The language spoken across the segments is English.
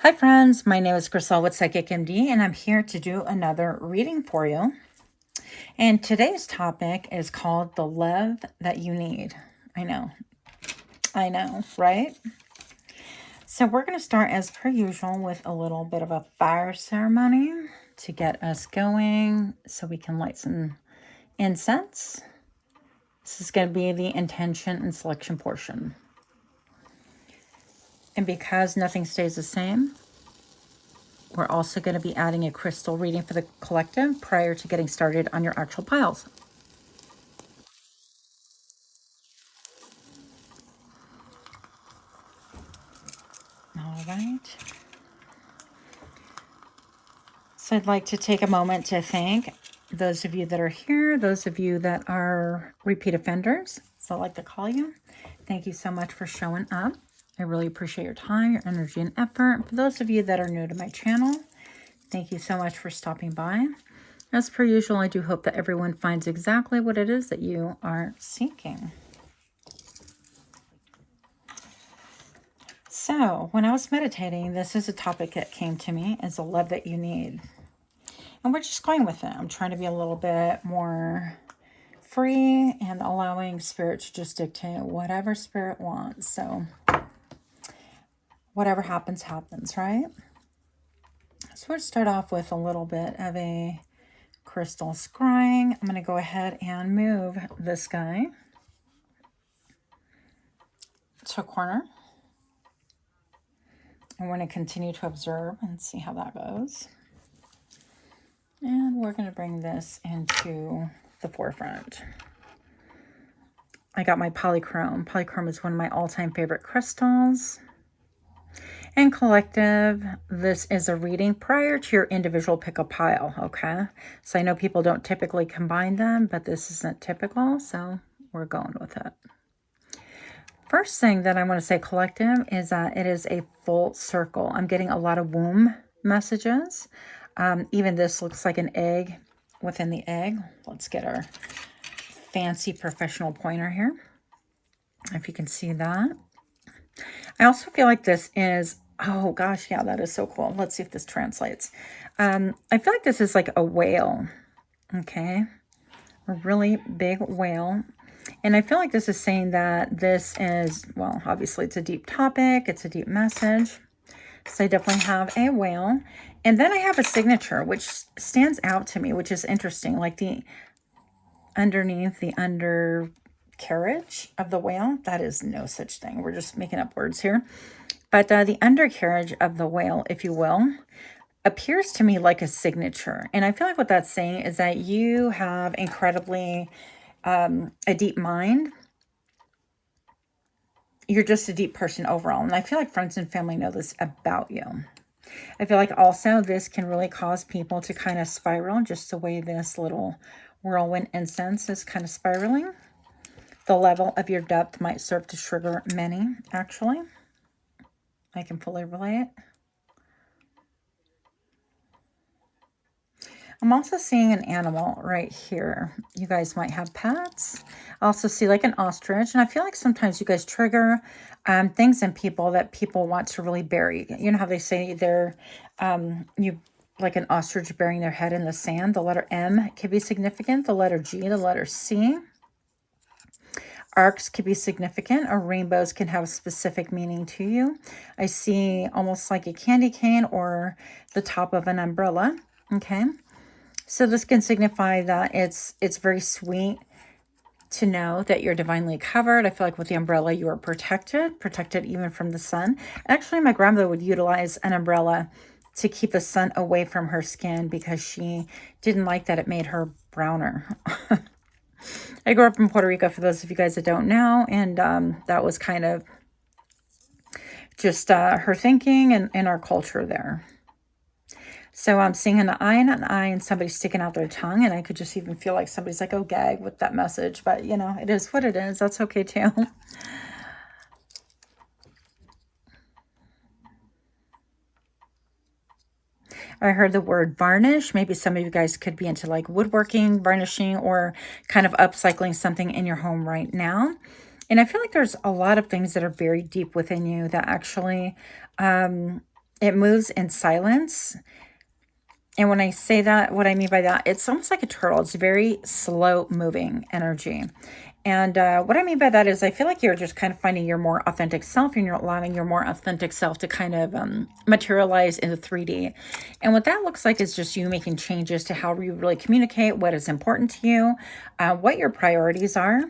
Hi friends, my name is Crystal with Psychic MD and I'm here to do another reading for you. And today's topic is called The Love That You Need. I know, right? So we're going to start as per usual with a little bit of a fire ceremony to get us going so we can light some incense. This is going to be the intention and selection portion. And because nothing stays the same, we're also going to be adding a crystal reading for the collective prior to getting started on your actual piles. All right. So I'd like to take a moment to thank those of you that are here, those of you that are repeat offenders, so I like to call you. Thank you so much for showing up. I really appreciate your time, your energy, and effort. For those of you that are new to my channel, thank you so much for stopping by. As per usual, I do hope that everyone finds exactly what it is that you are seeking. So, when I was meditating, this is a topic that came to me, is the love that you need. And we're just going with it. I'm trying to be a little bit more free and allowing spirit to just dictate whatever spirit wants. So whatever happens, happens, right? So we'll start off with a little bit of a crystal scrying. I'm going to go ahead and move this guy to a corner. And we're going to continue to observe and see how that goes. And we're going to bring this into the forefront. I got my polychrome. Polychrome is one of my all-time favorite crystals. And collective, this is a reading prior to your individual pick-up pile, okay? So I know people don't typically combine them, but this isn't typical, so we're going with it. First thing that I want to say, collective, is that it is a full circle. I'm getting a lot of womb messages. Even this looks like an egg within the egg. Let's get our fancy professional pointer here, if you can see that. I also feel like this is, oh gosh, yeah, that is so cool. Let's see if this translates. I feel like this is like a whale, okay? A really big whale. And I feel like this is saying that this is, well, obviously it's a deep topic. It's a deep message. So I definitely have a whale. And then I have a signature, which stands out to me, which is interesting. Like the underneath, the undercarriage of the whale, that is no such thing. We're just making up words here. But the undercarriage of the whale, if you will, appears to me like a signature. And I feel like what that's saying is that you have incredibly a deep mind. You're just a deep person overall. And I feel like friends and family know this about you. I feel like also this can really cause people to kind of spiral, just the way this little whirlwind incense is kind of spiraling. The level of your depth might serve to trigger many, actually. I can fully relate. I'm also seeing an animal right here. You guys might have pets. I also see like an ostrich. And I feel like sometimes you guys trigger things in people that people want to really bury. You know how they say they're, like an ostrich burying their head in the sand. The letter M could be significant. The letter G, the letter C. Arcs could be significant, or rainbows can have a specific meaning to you. I see almost like a candy cane or the top of an umbrella. Okay. So this can signify that it's very sweet to know that you're divinely covered. I feel like with the umbrella, you are protected even from the sun. Actually, my grandmother would utilize an umbrella to keep the sun away from her skin because she didn't like that it made her browner. I grew up in Puerto Rico, for those of you guys that don't know, and that was kind of just her thinking and our culture there. So I'm seeing an eye and an eye and somebody sticking out their tongue, and I could just even feel like somebody's like, oh, gag with that message. But, you know, it is what it is. That's okay, too. I heard the word varnish. Maybe some of you guys could be into like woodworking, varnishing, or kind of upcycling something in your home right now. And I feel like there's a lot of things that are very deep within you that actually it moves in silence. And when I say that, what I mean by that, it's almost like a turtle. It's very slow moving energy. And what I mean by that is I feel like you're just kind of finding your more authentic self, and you're allowing your more authentic self to kind of materialize into 3D. And what that looks like is just you making changes to how you really communicate, what is important to you, what your priorities are.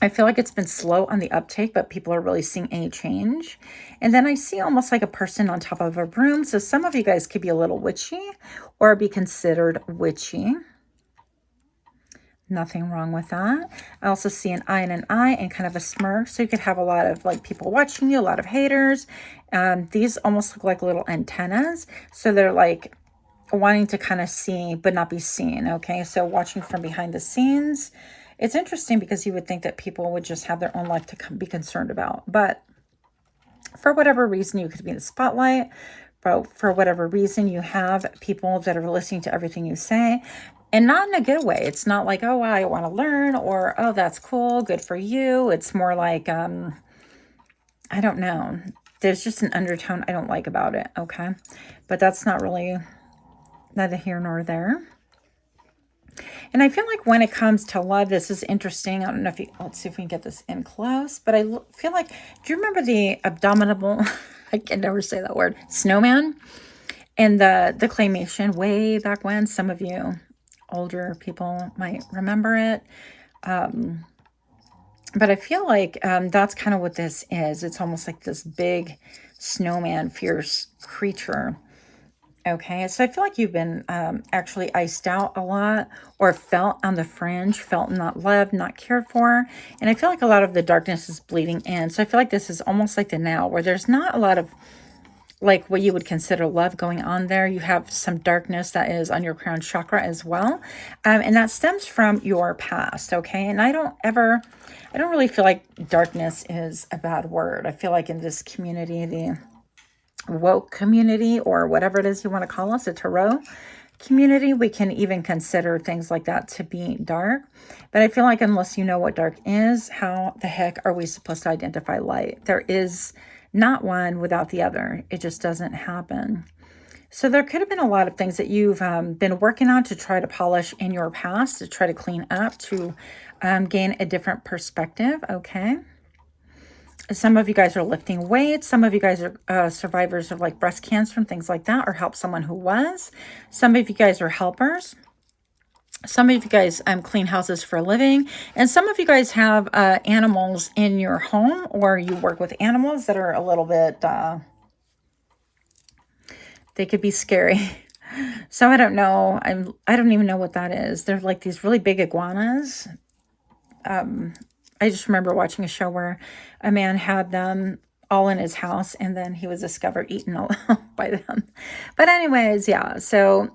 I feel like it's been slow on the uptake, but people are really seeing a change. And then I see almost like a person on top of a broom. So some of you guys could be a little witchy or be considered witchy. Nothing wrong with that. I also see an eye and an eye and kind of a smirk. So you could have a lot of like people watching you, a lot of haters. These almost look like little antennas. So they're like wanting to kind of see, but not be seen. Okay. So watching from behind the scenes. It's interesting because you would think that people would just have their own life to be concerned about. But for whatever reason, you could be in the spotlight. For whatever reason, you have people that are listening to everything you say. And not in a good way. It's not like, oh, wow, I want to learn, or, oh, that's cool, good for you. It's more like, I don't know. There's just an undertone I don't like about it, okay? But that's not really neither here nor there. And I feel like when it comes to love, this is interesting. I don't know if you, let's see if we can get this in close. But I feel like, do you remember the abominable, I can never say that word, snowman? And the claymation way back when? Some of you older people might remember it. But I feel like that's kind of what this is. It's almost like this big snowman, fierce creature. Okay, so I feel like you've been actually iced out a lot, or felt on the fringe, felt not loved, not cared for. And I feel like a lot of the darkness is bleeding in. So I feel like this is almost like the now, where there's not a lot of like what you would consider love going on there. You have some darkness that is on your crown chakra as well. And that stems from your past, okay? And I don't really feel like darkness is a bad word. I feel like in this community, the woke community, or whatever it is you want to call us, a tarot community, we can even consider things like that to be dark. But I feel like unless you know what dark is, how the heck are we supposed to identify light? There is not one without the other. It just doesn't happen. So there could have been a lot of things that you've been working on to try to polish in your past, to try to clean up, to gain a different perspective, okay? Some of you guys are lifting weights. Some of you guys are survivors of like breast cancer and things like that, or help someone who was. Some of you guys are helpers. Some of you guys clean houses for a living. And some of you guys have animals in your home, or you work with animals that are a little bit, they could be scary. So I don't know. I don't even know what that is. They're like these really big iguanas. I just remember watching a show where a man had them all in his house, and then he was discovered eaten by them. But anyways, yeah. So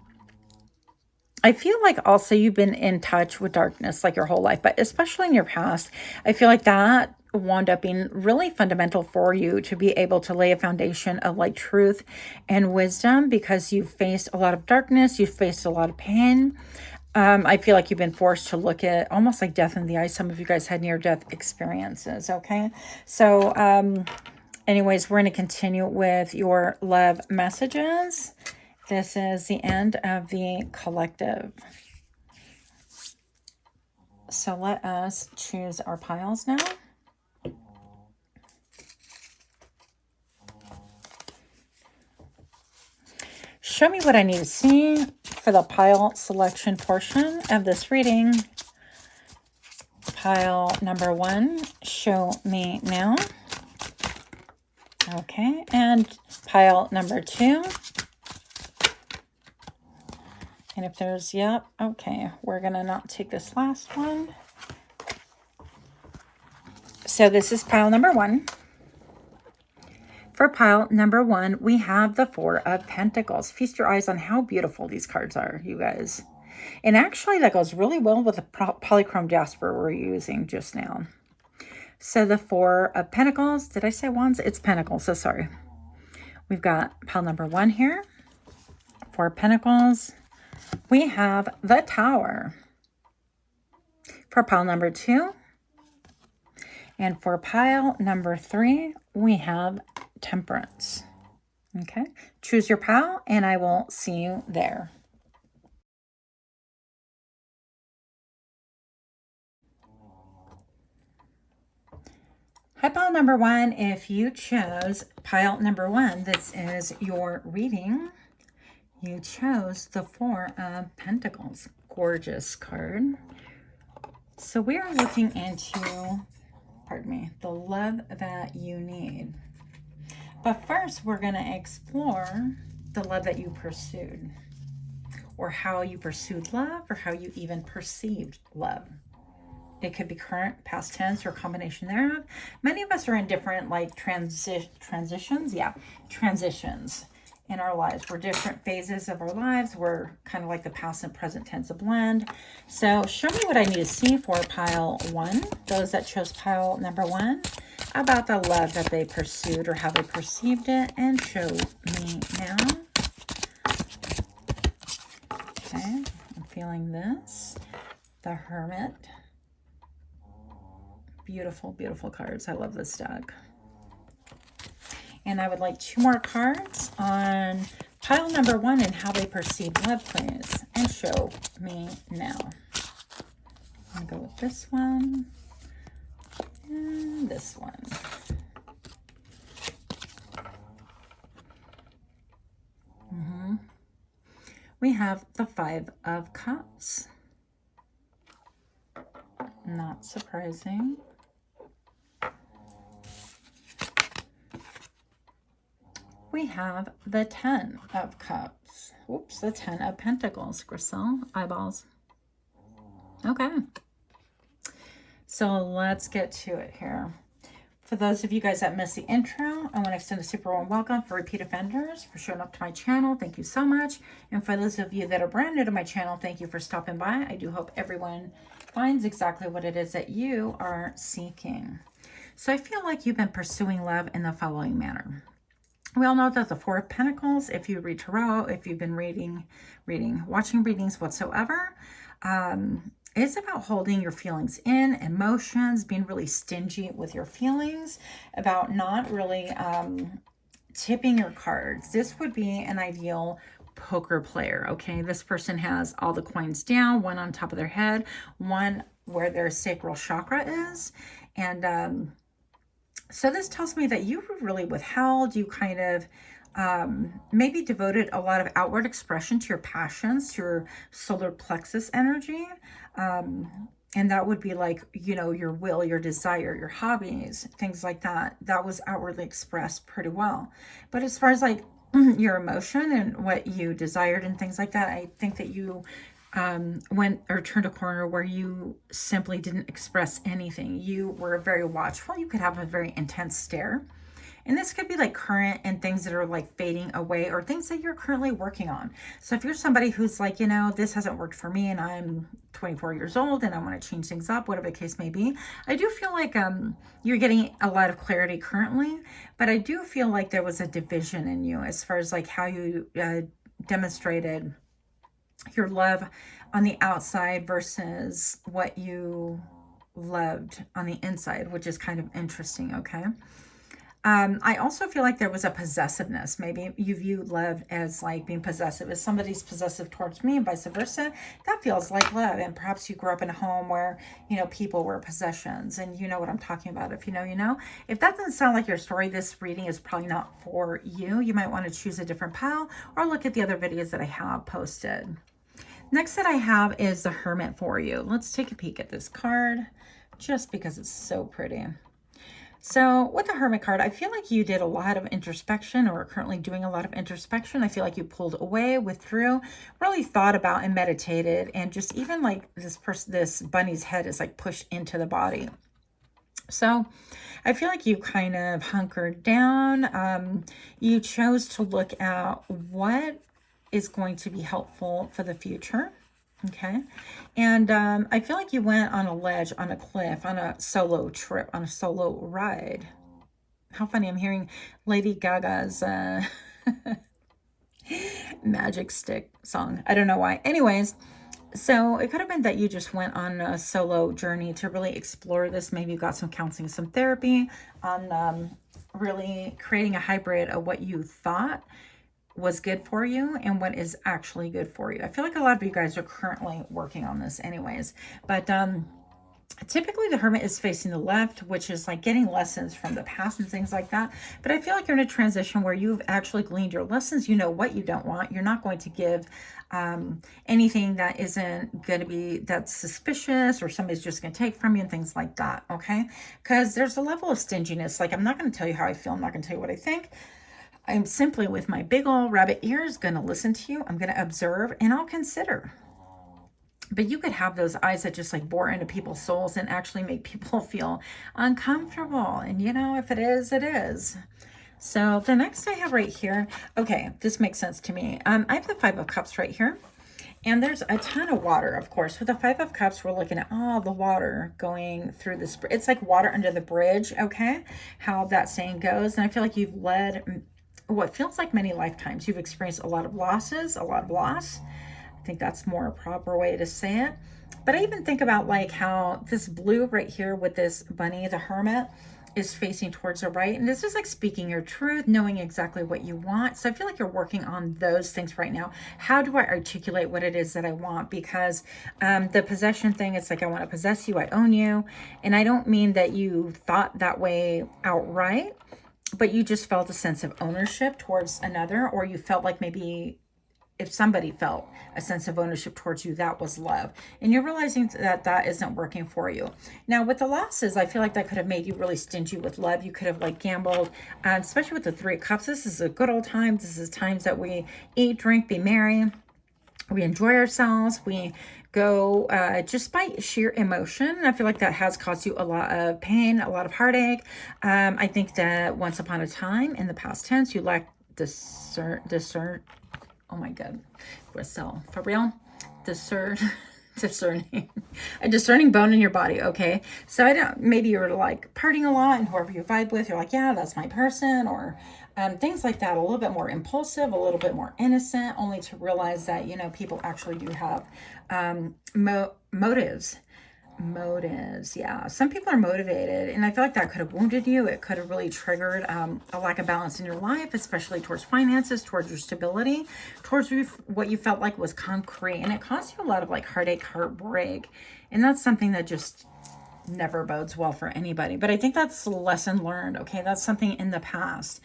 I feel like also you've been in touch with darkness like your whole life, but especially in your past, I feel like that wound up being really fundamental for you to be able to lay a foundation of like truth and wisdom, because you've faced a lot of darkness, you've faced a lot of pain. I feel like you've been forced to look at almost like death in the eye. Some of you guys had near-death experiences, okay? So anyways, we're going to continue with your love messages. This is the end of the collective. So let us choose our piles now. Show me what I need to see for the pile selection portion of this reading. Pile number 1, show me now. Okay, and pile number 2. And if there's, yep, okay, we're going to not take this last one. So this is pile number 1. For pile number 1, we have the 4 of Pentacles. Feast your eyes on how beautiful these cards are, you guys. And actually, that goes really well with the polychrome jasper we're using just now. So the 4 of Pentacles, did I say wands? It's Pentacles, so sorry. We've got pile number 1 here. 4 Pentacles. We have the Tower. For pile number 2. And for pile number 3, we have Temperance. Okay, choose your pile, and I will see you there. Hi, pile number one. If you chose pile number one, this is your reading. You chose the Four of Pentacles. Gorgeous card. So we are looking into, pardon me, the love that you need. But first, we're going to explore the love that you pursued, or how you pursued love, or how you even perceived love. It could be current, past tense, or a combination thereof. Many of us are in different like transitions. Yeah, transitions in our lives. We're different phases of our lives. We're kind of like the past and present tense of blend. So show me what I need to see for pile one. Those that chose pile number one, about the love that they pursued or how they perceived it, and show me now. Okay, I'm feeling this. The Hermit. Beautiful, beautiful cards. I love this deck. And I would like 2 more cards on pile number one and how they perceive love, please. And show me now. I'm going to go with this one and this one. We have the Five of Cups. Not surprising. We have the 10 of Cups. Oops, the 10 of Pentacles. Grisel, eyeballs. Okay. So let's get to it here. For those of you guys that missed the intro, I want to extend a super warm welcome for repeat offenders, for showing up to my channel. Thank you so much. And for those of you that are brand new to my channel, thank you for stopping by. I do hope everyone finds exactly what it is that you are seeking. So I feel like you've been pursuing love in the following manner. We all know that the Four of Pentacles, if you read tarot, if you've been watching readings whatsoever, it's about holding your feelings in, emotions, being really stingy with your feelings, about not really tipping your cards. This would be an ideal poker player, okay? This person has all the coins down, one on top of their head, one where their sacral chakra is, and so this tells me that you were really withheld. You kind of maybe devoted a lot of outward expression to your passions, to your solar plexus energy. And that would be like, you know, your will, your desire, your hobbies, things like that. That was outwardly expressed pretty well. But as far as like your emotion and what you desired and things like that, I think that you went or turned a corner where you simply didn't express anything. You were very watchful. You could have a very intense stare. And this could be like current and things that are like fading away, or things that you're currently working on. So if you're somebody who's like, you know, this hasn't worked for me and I'm 24 years old and I want to change things up, whatever the case may be, I do feel like you're getting a lot of clarity currently, but I do feel like there was a division in you as far as like how you demonstrated your love on the outside versus what you loved on the inside, which is kind of interesting, okay? I also feel like there was a possessiveness. Maybe you view love as like being possessive. If somebody's possessive towards me and vice versa, that feels like love. And perhaps you grew up in a home where, you know, people were possessions, and you know what I'm talking about. If you know, you know. If that doesn't sound like your story, this reading is probably not for you. You might want to choose a different pile or look at the other videos that I have posted. Next that I have is the Hermit for you. Let's take a peek at this card just because it's so pretty. So with the Hermit card, I feel like you did a lot of introspection, or are currently doing a lot of introspection. I feel like you pulled away, withdrew, really thought about and meditated, and just even like this bunny's head is like pushed into the body. So I feel like you kind of hunkered down. You chose to look at what is going to be helpful for the future. Okay. And I feel like you went on a ledge, on a cliff, on a solo trip, on a solo ride. How funny. I'm hearing Lady Gaga's Magic Stick song. I don't know why. Anyways, So it could have been that you just went on a solo journey to really explore this. Maybe you got some counseling, some therapy on really creating a hybrid of what you thought was good for you and what is actually good for you. I feel like a lot of you guys are currently working on this anyways, but typically the hermit is facing the left, which is like getting lessons from the past and things like that. But I feel like you're in a transition where you've actually gleaned your lessons. You know what you don't want. You're not going to give anything that isn't going to be, that's suspicious or somebody's just going to take from you and things like that. Okay. Because there's a level of stinginess. Like, I'm not going to tell you how I feel. I'm not going to tell you what I think. I'm simply, with my big old rabbit ears, going to listen to you. I'm going to observe and I'll consider. But you could have those eyes that just like bore into people's souls and actually make people feel uncomfortable. And you know, if it is, it is. So the next I have right here, okay, this makes sense to me. I have the Five of Cups right here. And there's a ton of water, of course. With the Five of Cups, we're looking at all the water going through this. It's like water under the bridge, okay? How that saying goes. And I feel like you've led what feels like many lifetimes. You've experienced a lot of losses, a lot of loss. I think that's more a proper way to say it. But I even think about like how this blue right here with this bunny, the hermit, is facing towards the right. And this is like speaking your truth, knowing exactly what you want. So I feel like you're working on those things right now. How do I articulate what it is that I want? Because the possession thing, it's like, I want to possess you, I own you. And I don't mean that you thought that way outright, but you just felt a sense of ownership towards another, or you felt like maybe if somebody felt a sense of ownership towards you, that was love. And you're realizing that that isn't working for you. Now, with the losses, I feel like that could have made you really stingy with love. You could have like gambled, especially with the Three of Cups. This is a good old time. This is times that we eat, drink, be merry. We enjoy ourselves. We go just by sheer emotion. I feel like that has caused you a lot of pain, a lot of heartache. I think that once upon a time in the past tense, you lacked oh my God, Grisel, for real? Discerning, a discerning bone in your body. Okay. So I don't, maybe you're like partying a lot and whoever you vibe with, you're like, yeah, that's my person, or things like that. A little bit more impulsive, a little bit more innocent, only to realize that, you know, people actually do have motives. Yeah, some people are motivated, and I feel like that could have wounded you. It could have really triggered a lack of balance in your life, especially towards finances, towards your stability, towards what you felt like was concrete, and it caused you a lot of like heartache, heartbreak, and that's something that just never bodes well for anybody. But I think that's a lesson learned. Okay, that's something in the past.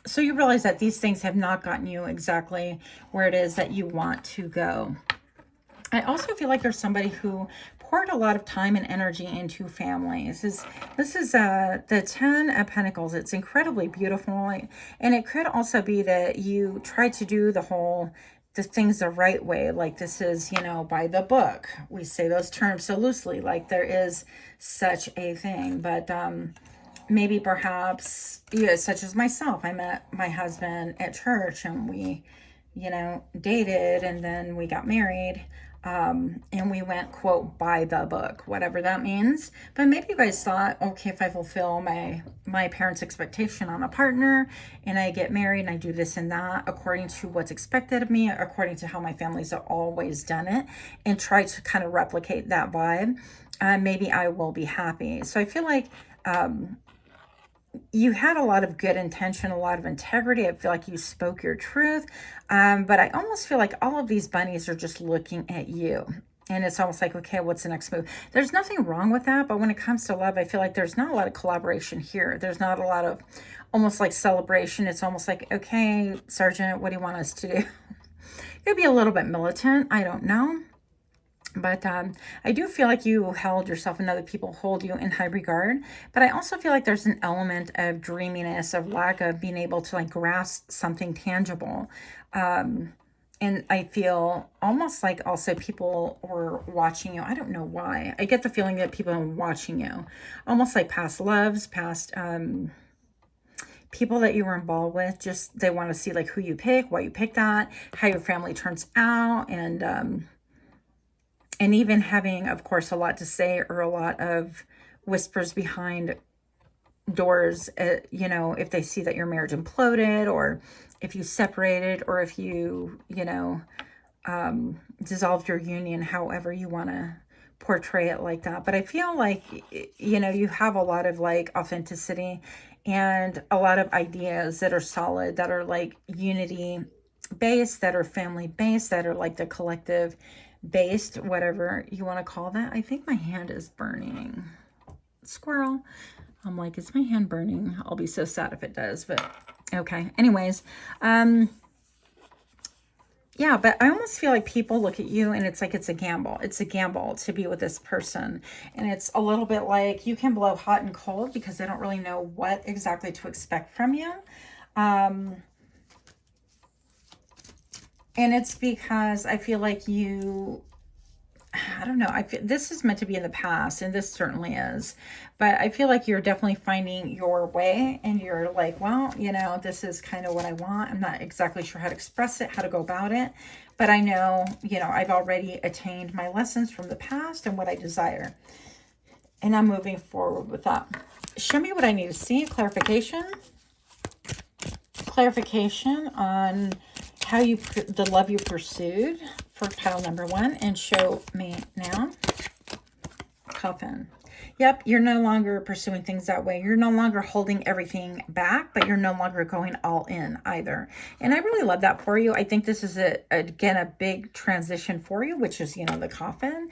So you realize that these things have not gotten you exactly where it is that you want to go. I also feel like there's somebody who poured a lot of time and energy into families. This is the 10 of Pentacles. It's incredibly beautiful. And it could also be that you try to do the things the right way. Like this is, you know, by the book. We say those terms so loosely, like there is such a thing. But maybe perhaps, yeah, such as myself, I met my husband at church and we, you know, dated and then we got married. And we went, quote, by the book, whatever that means. But maybe you guys thought, okay, if I fulfill my parents' expectation on a partner and I get married and I do this and that according to what's expected of me, according to how my family's always done it, and try to kind of replicate that vibe, maybe I will be happy. So I feel like you had a lot of good intention, a lot of integrity. I feel like you spoke your truth. But I almost feel like all of these bunnies are just looking at you. And it's almost like, okay, what's the next move? There's nothing wrong with that. But when it comes to love, I feel like there's not a lot of collaboration here. There's not a lot of almost like celebration. It's almost like, okay, Sergeant, what do you want us to do? It could be a little bit militant. I don't know. But I do feel like you held yourself and other people hold you in high regard. But I also feel like there's an element of dreaminess, of lack of being able to like grasp something tangible. And I feel almost like also people were watching you. I don't know why. I get the feeling that people are watching you. Almost like past loves, past people that you were involved with. Just they want to see like who you pick, why you pick that, how your family turns out, and even having, of course, a lot to say or a lot of whispers behind doors, you know, if they see that your marriage imploded or if you separated or if you, you know, dissolved your union, however you want to portray it like that. But I feel like, you know, you have a lot of like authenticity and a lot of ideas that are solid, that are like unity based, that are family based, that are like the collective based, whatever you want to call that. I think my hand is burning. Squirrel. I'm like, is my hand burning? I'll be so sad if it does, but okay. Anyways, yeah, but I almost feel like people look at you and it's like it's a gamble. It's a gamble to be with this person. And it's a little bit like you can blow hot and cold because they don't really know what exactly to expect from you. And it's because I feel like I don't know. I feel this is meant to be in the past, and this certainly is. But I feel like you're definitely finding your way, and you're like, well, you know, this is kind of what I want. I'm not exactly sure how to express it, how to go about it. But I know, you know, I've already attained my lessons from the past and what I desire. And I'm moving forward with that. Show me what I need to see. Clarification. Clarification on how the love you pursued for pile number 1, and show me now. Coffin. Yep, you're no longer pursuing things that way. You're no longer holding everything back, but you're no longer going all in either. And I really love that for you. I think this is again a big transition for you, which is, you know, the Coffin.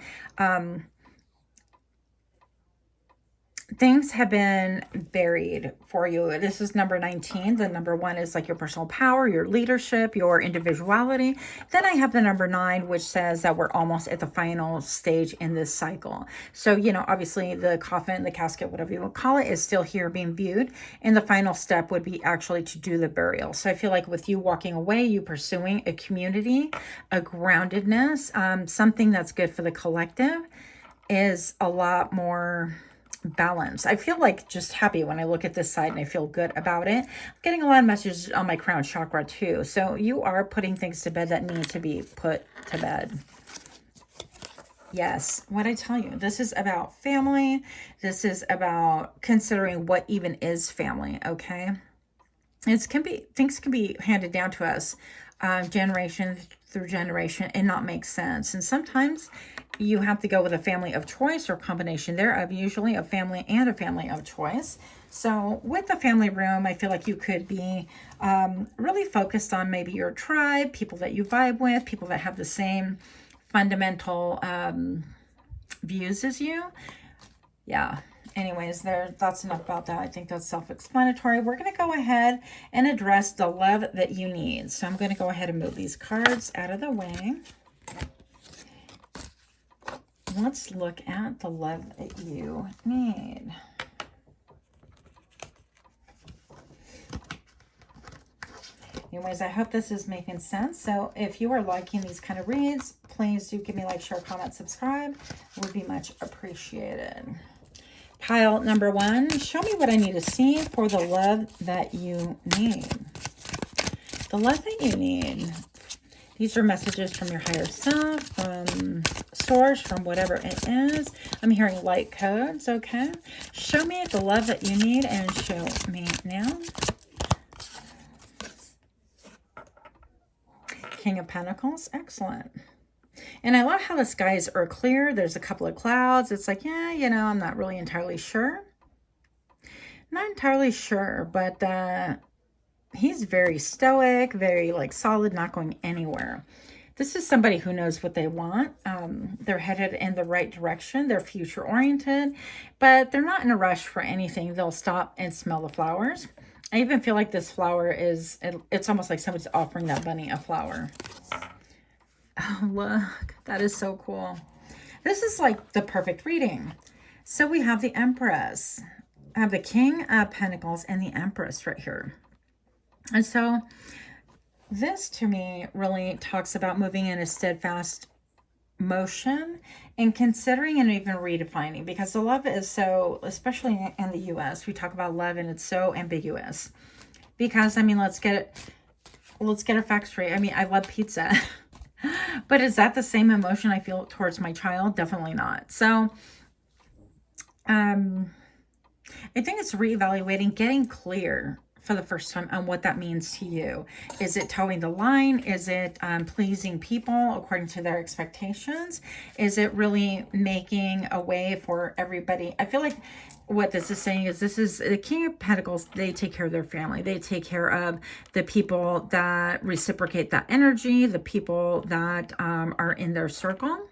Things have been buried for you. This is number 19. The number 1 is like your personal power, your leadership, your individuality. Then I have the number 9, which says that we're almost at the final stage in this cycle. So, you know, obviously the coffin, the casket, whatever you would call it, is still here being viewed. And the final step would be actually to do the burial. So I feel like with you walking away, you pursuing a community, a groundedness, something that's good for the collective, is a lot more balance. I feel like just happy when I look at this side and I feel good about it. I'm getting a lot of messages on my crown chakra too. So you are putting things to bed that need to be put to bed. Yes, what I tell you, this is about family. This is about considering what even is family, okay? Things can be handed down to us generation through generation and not make sense. And sometimes you have to go with a family of choice or combination thereof, usually a family and a family of choice. So with the family room, I feel like you could be really focused on maybe your tribe, people that you vibe with, people that have the same fundamental views as you. Yeah. Anyways, that's enough about that. I think that's self-explanatory. We're going to go ahead and address the love that you need. So I'm going to go ahead and move these cards out of the way. Let's look at the love that you need. Anyways, I hope this is making sense. So if you are liking these kind of reads, please do give me a like, share, comment, subscribe. It would be much appreciated. Pile number 1, show me what I need to see for the love that you need. The love that you need. These are messages from your higher self, from source, from whatever it is. I'm hearing light codes, okay? Show me the love that you need and show me now. King of Pentacles, excellent. And I love how the skies are clear. There's a couple of clouds. It's like, yeah, you know, I'm not really entirely sure. Not entirely sure, but he's very stoic, very like solid, not going anywhere. This is somebody who knows what they want. They're headed in the right direction. They're future oriented, but they're not in a rush for anything. They'll stop and smell the flowers. I even feel like this flower is, it's almost like somebody's offering that bunny a flower. Oh, look, that is so cool. This is like the perfect reading. So we have the Empress. I have the King of Pentacles and the Empress right here. And so this to me really talks about moving in a steadfast motion and considering and even redefining, because the love is so, especially in the US, we talk about love and it's so ambiguous. Because I mean, let's get our facts straight. I mean, I love pizza. But is that the same emotion I feel towards my child? Definitely not. So I think it's reevaluating, getting clear for the first time on what that means to you. Is it towing the line? Is it pleasing people according to their expectations? Is it really making a way for everybody? I feel like what this is saying is this is the King of Pentacles. They take care of their family. They take care of the people that reciprocate that energy, the people that are in their circle.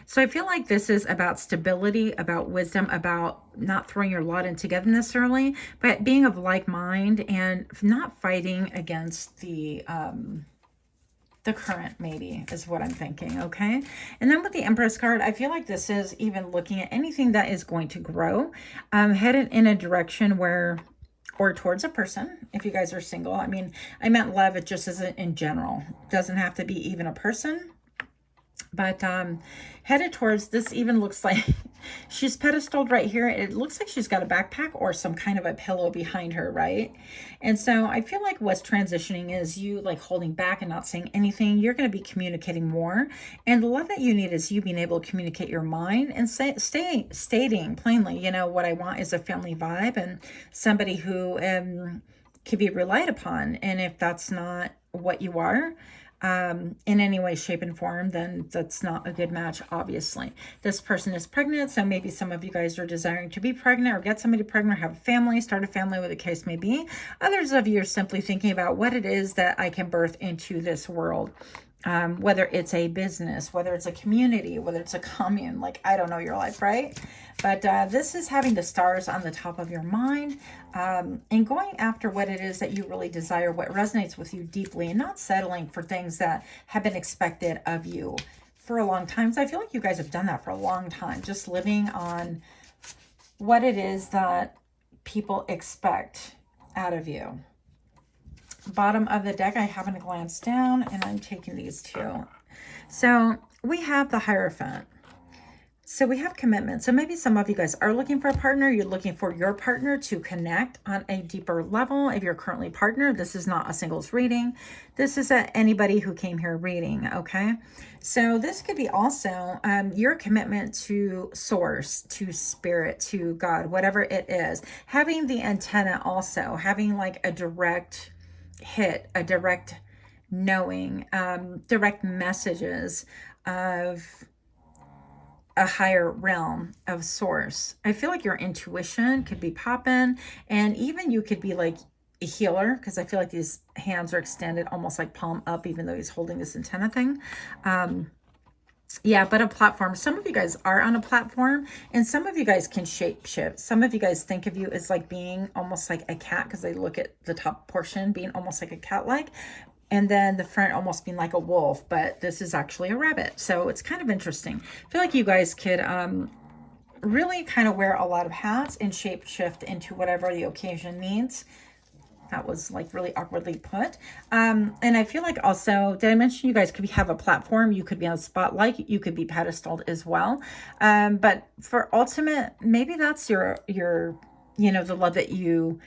So I feel like this is about stability, about wisdom, about not throwing your lot in together necessarily, but being of like mind and not fighting against the current, maybe, is what I'm thinking, okay? And then with the Empress card, I feel like this is even looking at anything that is going to grow, headed in a direction where, or towards a person, if you guys are single. I mean, I meant love, it just isn't in general. Doesn't have to be even a person. But headed towards, this even looks like she's pedestaled right here. It looks like she's got a backpack or some kind of a pillow behind her, right? And so I feel like what's transitioning is you like holding back and not saying anything. You're going to be communicating more. And the love that you need is you being able to communicate your mind and stating plainly, you know, what I want is a family vibe and somebody who can be relied upon. And if that's not what you are, in any way, shape, and form, then that's not a good match, obviously. This person is pregnant, so maybe some of you guys are desiring to be pregnant or get somebody pregnant, or have a family, start a family, whatever the case may be. Others of you are simply thinking about what it is that I can birth into this world. Whether it's a business, whether it's a community, whether it's a commune, like, I don't know your life, right? But this is having the stars on the top of your mind, and going after what it is that you really desire, what resonates with you deeply, and not settling for things that have been expected of you for a long time. So I feel like you guys have done that for a long time, just living on what it is that people expect out of you. Bottom of the deck, I haven't glanced down, and I'm taking these two. So we have the Hierophant. So we have commitment. So maybe some of you guys are looking for a partner. You're looking for your partner to connect on a deeper level. If you're currently partnered, this is not a singles reading. This is anybody who came here reading, okay? So this could be also your commitment to source, to spirit, to God, whatever it is. Having the antenna also, having like a direct hit, a direct knowing, direct messages of a higher realm of source. I feel like your intuition could be popping, and even you could be like a healer, because I feel like these hands are extended almost like palm up, even though he's holding this antenna thing. Yeah, but a platform. Some of you guys are on a platform, and some of you guys can shape shift. Some of you guys think of you as like being almost like a cat, because they look at the top portion being almost like a cat-like, and then the front almost being like a wolf, but this is actually a rabbit. So it's kind of interesting. I feel like you guys could really kind of wear a lot of hats and shape shift into whatever the occasion needs. That was like really awkwardly put. And I feel like also, did I mention you guys could have a platform? You could be on a spotlight. You could be pedestaled as well. But for ultimate, maybe that's your, you know, the love that you,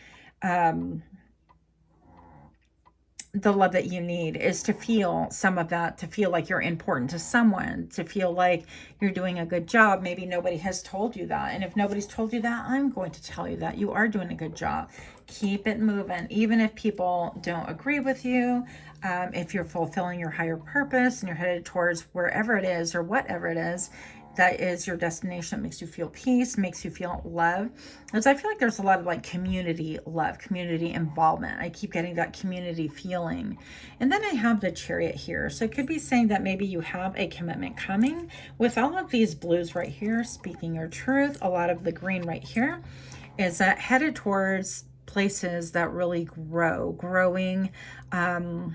need is to feel some of that, to feel like you're important to someone, to feel like you're doing a good job. Maybe nobody has told you that. And if nobody's told you that, I'm going to tell you that you are doing a good job. Keep it moving. Even if people don't agree with you, if you're fulfilling your higher purpose and you're headed towards wherever it is or whatever it is, that is your destination, that makes you feel peace, makes you feel love. Because I feel like there's a lot of like community love, community involvement. I keep getting that community feeling. And then I have the Chariot here. So it could be saying that maybe you have a commitment coming with all of these blues right here, speaking your truth. A lot of the green right here is that headed towards places that really growing and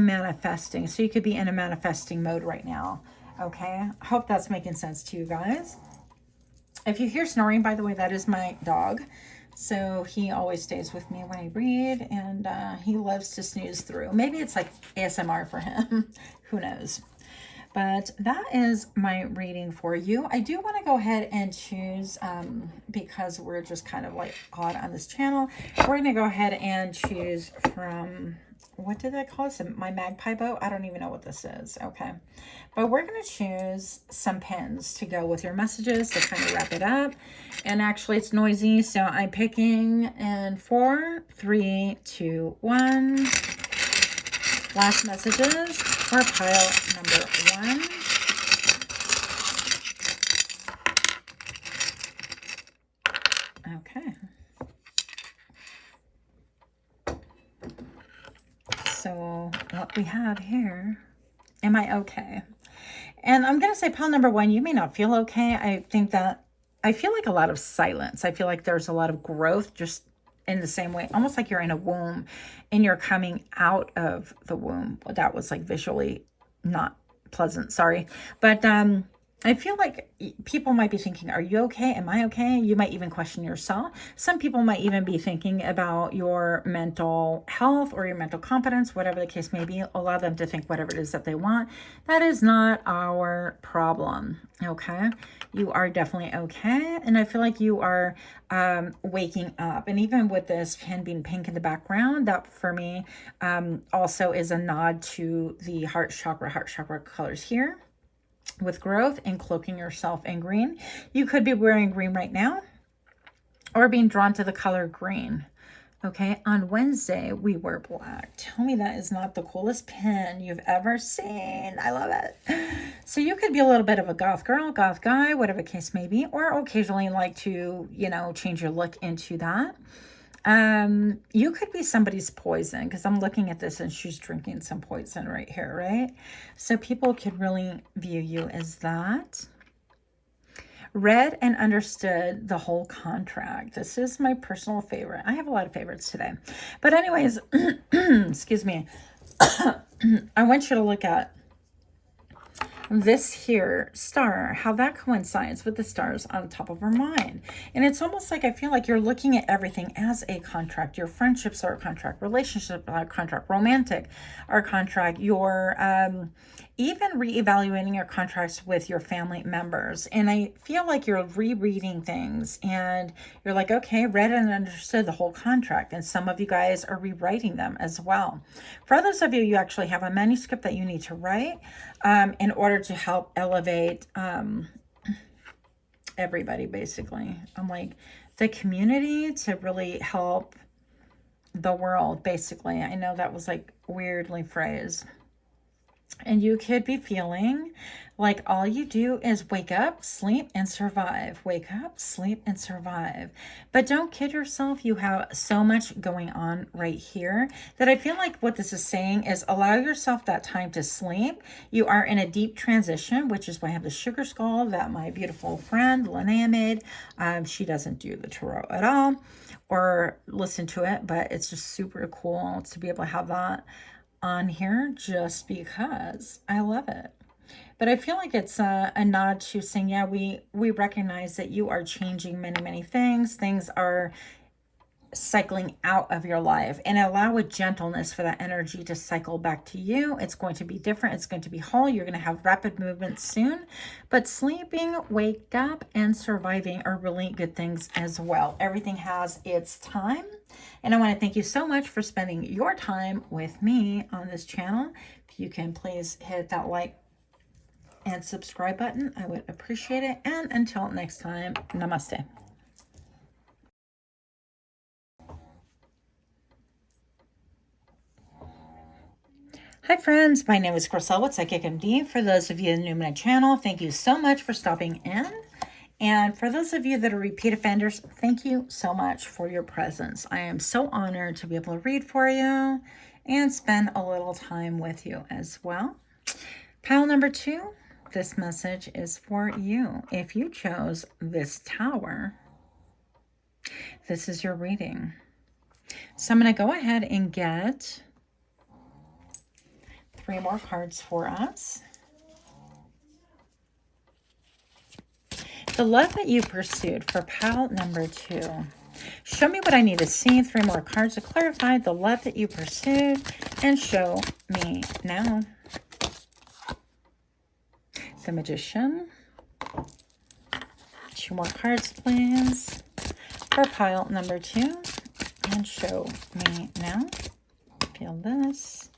manifesting. So you could be in a manifesting mode right now. Okay, I hope that's making sense to you guys. If you hear snoring, by the way, that is my dog. So he always stays with me when I read, and he loves to snooze through. Maybe it's like ASMR for him. Who knows? But that is my reading for you. I do want to go ahead and choose, because we're just kind of like odd on this channel, we're going to go ahead and choose from, what did I call this? My magpie bow? I don't even know what this is. Okay. But we're going to choose some pins to go with your messages to kind of wrap it up. And actually it's noisy, so I'm picking in 4, 3, 2, 1. Last messages for pile number 1. Okay. So what we have here, am I okay? And I'm going to say pile number 1, you may not feel okay. I think that I feel like a lot of silence. I feel like there's a lot of growth just in the same way, almost like you're in a womb and you're coming out of the womb. Well, that was like visually not pleasant, sorry. But I feel like people might be thinking, are you okay? Am I okay? You might even question yourself. Some people might even be thinking about your mental health or your mental competence, whatever the case may be. Allow them to think whatever it is that they want. That is not our problem, okay? You are definitely okay. And I feel like you are waking up. And even with this pin being pink in the background, that for me also is a nod to the heart chakra colors here. With growth and cloaking yourself in green. You could be wearing green right now or being drawn to the color green. Okay, on Wednesday, we wear black. Tell me that is not the coolest pin you've ever seen. I love it. So you could be a little bit of a goth girl, goth guy, whatever the case may be, or occasionally like to, you know, change your look into that. You could be somebody's poison, because I'm looking at this and she's drinking some poison right here, right? So people could really view you as that. Read and understood the whole contract. This is my personal favorite. I have a lot of favorites today. But anyways, excuse me. I want you to look at this here star, how that coincides with the stars on top of our mind. And it's almost like I feel like you're looking at everything as a contract. Your friendships are a contract, relationships are a contract, romantic are a contract, your even reevaluating your contracts with your family members. And I feel like you're rereading things and you're like, okay, read and understood the whole contract. And some of you guys are rewriting them as well. For others of you, you actually have a manuscript that you need to write in order to help elevate everybody, basically. I'm like, the community to really help the world, basically. I know that was like weirdly phrased. And you could be feeling like all you do is wake up, sleep, and survive. Wake up, sleep, and survive. But don't kid yourself. You have so much going on right here that I feel like what this is saying is allow yourself that time to sleep. You are in a deep transition, which is why I have the sugar skull that my beautiful friend Linnea made. She doesn't do the tarot at all or listen to it, but it's just super cool to be able to have that on here just because I love it. But I feel like it's a nod to saying, yeah, we recognize that you are changing many things. Things are cycling out of your life, and allow with gentleness for that energy to cycle back to you. It's going to be different. It's going to be whole. You're going to have rapid movement soon, but sleeping, wake up, and surviving are really good things as well. Everything has its time. And I want to thank you so much for spending your time with me on this channel. If you can please hit that like and subscribe button, I would appreciate it. And until next time, namaste. Hi friends, my name is Crystal with Psychic MD. For those of you new to my channel, thank you so much for stopping in. And for those of you that are repeat offenders, thank you so much for your presence. I am so honored to be able to read for you and spend a little time with you as well. Pile number 2, this message is for you. If you chose this tower, this is your reading. So I'm going to go ahead and get 3 more cards for us. The love that you pursued for pile number 2. Show me what I need to see. 3 more cards to clarify the love that you pursued, and show me now. the Magician. 2 more cards, please, for pile number 2. And show me now. Feel this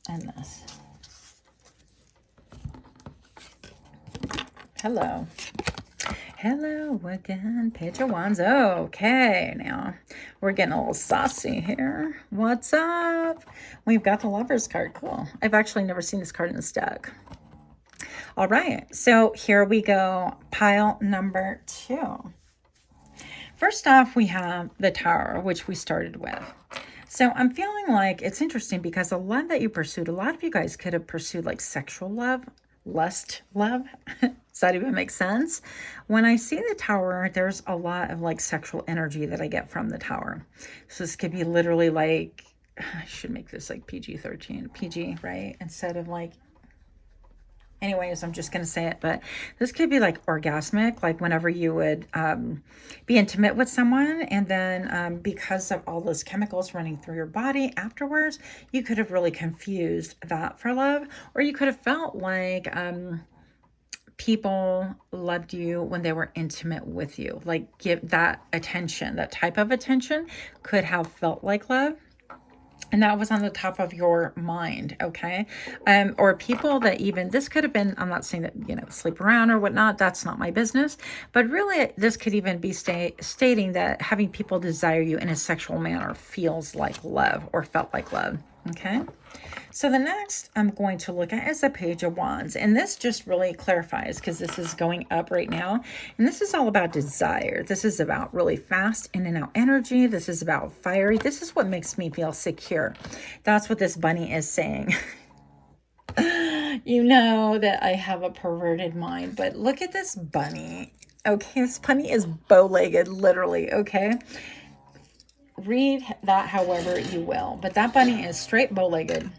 and this. Hello. Hello again, Page of Wands. Okay, now we're getting a little saucy here. What's up? We've got the Lovers card. Cool. I've actually never seen this card in this deck. All right, so here we go. Pile number 2. First off, we have the Tower, which we started with. So I'm feeling like it's interesting because the love that you pursued, a lot of you guys could have pursued like sexual love, lust love. Does that even make sense? When I see the Tower, there's a lot of like sexual energy that I get from the Tower. So this could be literally like, I should make this like PG-13, PG, right? Instead of like, anyways, I'm just going to say it, but this could be like orgasmic, like whenever you would be intimate with someone, and then because of all those chemicals running through your body afterwards, you could have really confused that for love, or you could have felt like people loved you when they were intimate with you, like give that attention, that type of attention could have felt like love. And that was on the top of your mind, okay? Or people that even, this could have been, I'm not saying that, you know, sleep around or whatnot, that's not my business. But really, this could even be stating that having people desire you in a sexual manner feels like love or felt like love, okay? So the next I'm going to look at is the Page of Wands. And this just really clarifies because this is going up right now. And this is all about desire. This is about really fast in and out energy. This is about fiery. This is what makes me feel secure. That's what this bunny is saying. You know that I have a perverted mind, but look at this bunny. Okay, this bunny is bow-legged, literally, okay? Read that however you will. But that bunny is straight bow-legged.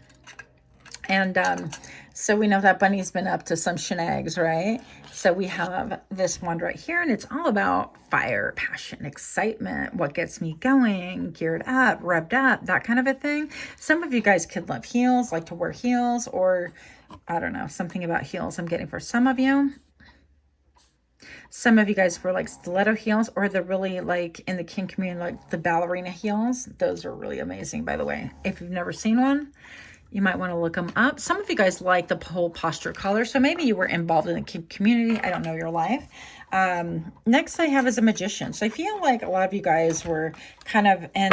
And so we know that bunny's been up to some shenanigans, right? So we have this one right here, and it's all about fire, passion, excitement, what gets me going, geared up, revved up, that kind of a thing. Some of you guys could love heels, like to wear heels, or I don't know, something about heels I'm getting for some of you. Some of you guys were like stiletto heels, or the really like in the kink community, like the ballerina heels. Those are really amazing, by the way. If you've never seen one, you might want to look them up. Some of you guys like the whole posture color, so maybe you were involved in the kink community. I don't know your life. Next I have is a Magician. So I feel like a lot of you guys were kind of in,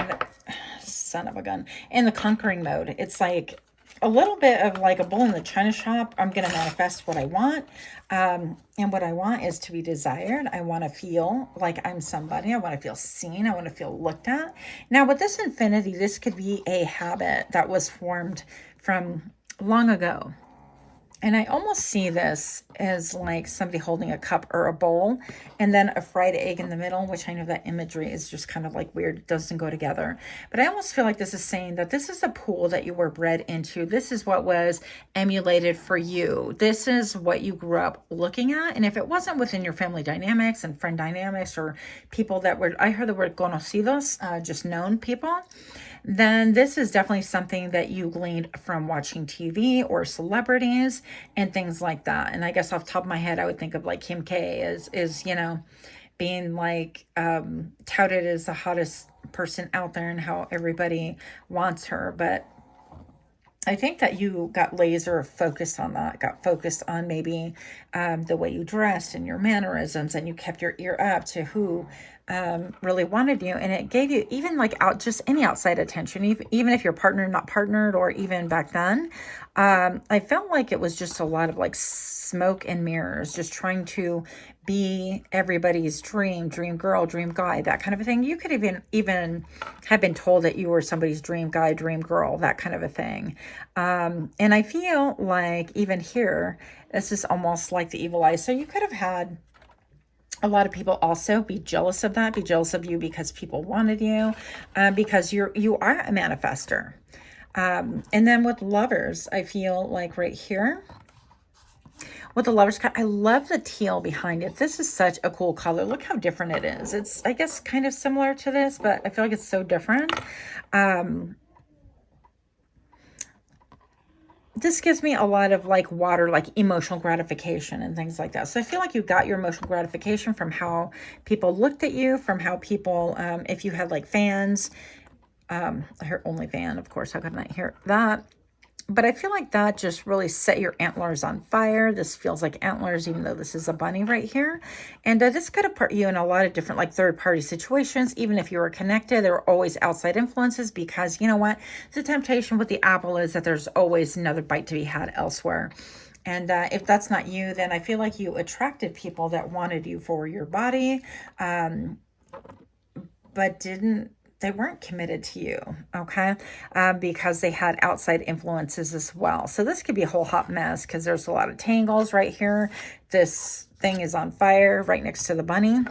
son of a gun, in the conquering mode. It's like a little bit of like a bull in the china shop. I'm going to manifest what I want. And what I want is to be desired. I want to feel like I'm somebody. I want to feel seen. I want to feel looked at. Now with this infinity, this could be a habit that was formed from long ago. And I almost see this as like somebody holding a cup or a bowl and then a fried egg in the middle, which I know that imagery is just kind of like weird. It doesn't go together. But I almost feel like this is saying that this is a pool that you were bred into. This is what was emulated for you. This is what you grew up looking at. And if it wasn't within your family dynamics and friend dynamics or people that were, I heard the word conocidos, just known people, then this is definitely something that you gleaned from watching TV or celebrities and things like that. And I guess off the top of my head, I would think of like Kim K is you know, being like touted as the hottest person out there and how everybody wants her. But I think that you got laser focused on that, got focused on maybe the way you dressed and your mannerisms, and you kept your ear up to who really wanted you. And it gave you even like just any outside attention, even if you're partnered, not partnered, or even back then. I felt like it was just a lot of like smoke and mirrors, just trying to be everybody's dream girl, dream guy, that kind of a thing. You could even have been told that you were somebody's dream guy, dream girl, that kind of a thing. And I feel like even here, this is almost like the evil eye. So you could have had a lot of people also be jealous of that, be jealous of you because people wanted you, because you are a manifester. And then with Lovers, I feel like right here, with the Lovers card, I love the teal behind it. This is such a cool color. Look how different it is. It's, I guess, kind of similar to this, but I feel like it's so different. this gives me a lot of like water, like emotional gratification and things like that. So I feel like you got your emotional gratification from how people looked at you, from how people, if you had like fans, I heard only fan, of course, how could I not hear that? But I feel like that just really set your antlers on fire. This feels like antlers, even though this is a bunny right here. And this could have put you in a lot of different like third-party situations. Even if you were connected, there were always outside influences, because you know what? The temptation with the apple is that there's always another bite to be had elsewhere. And if that's not you, then I feel like you attracted people that wanted you for your body, but they weren't committed to you, okay? Because they had outside influences as well. So this could be a whole hot mess, because there's a lot of tangles right here. This thing is on fire right next to the bunny.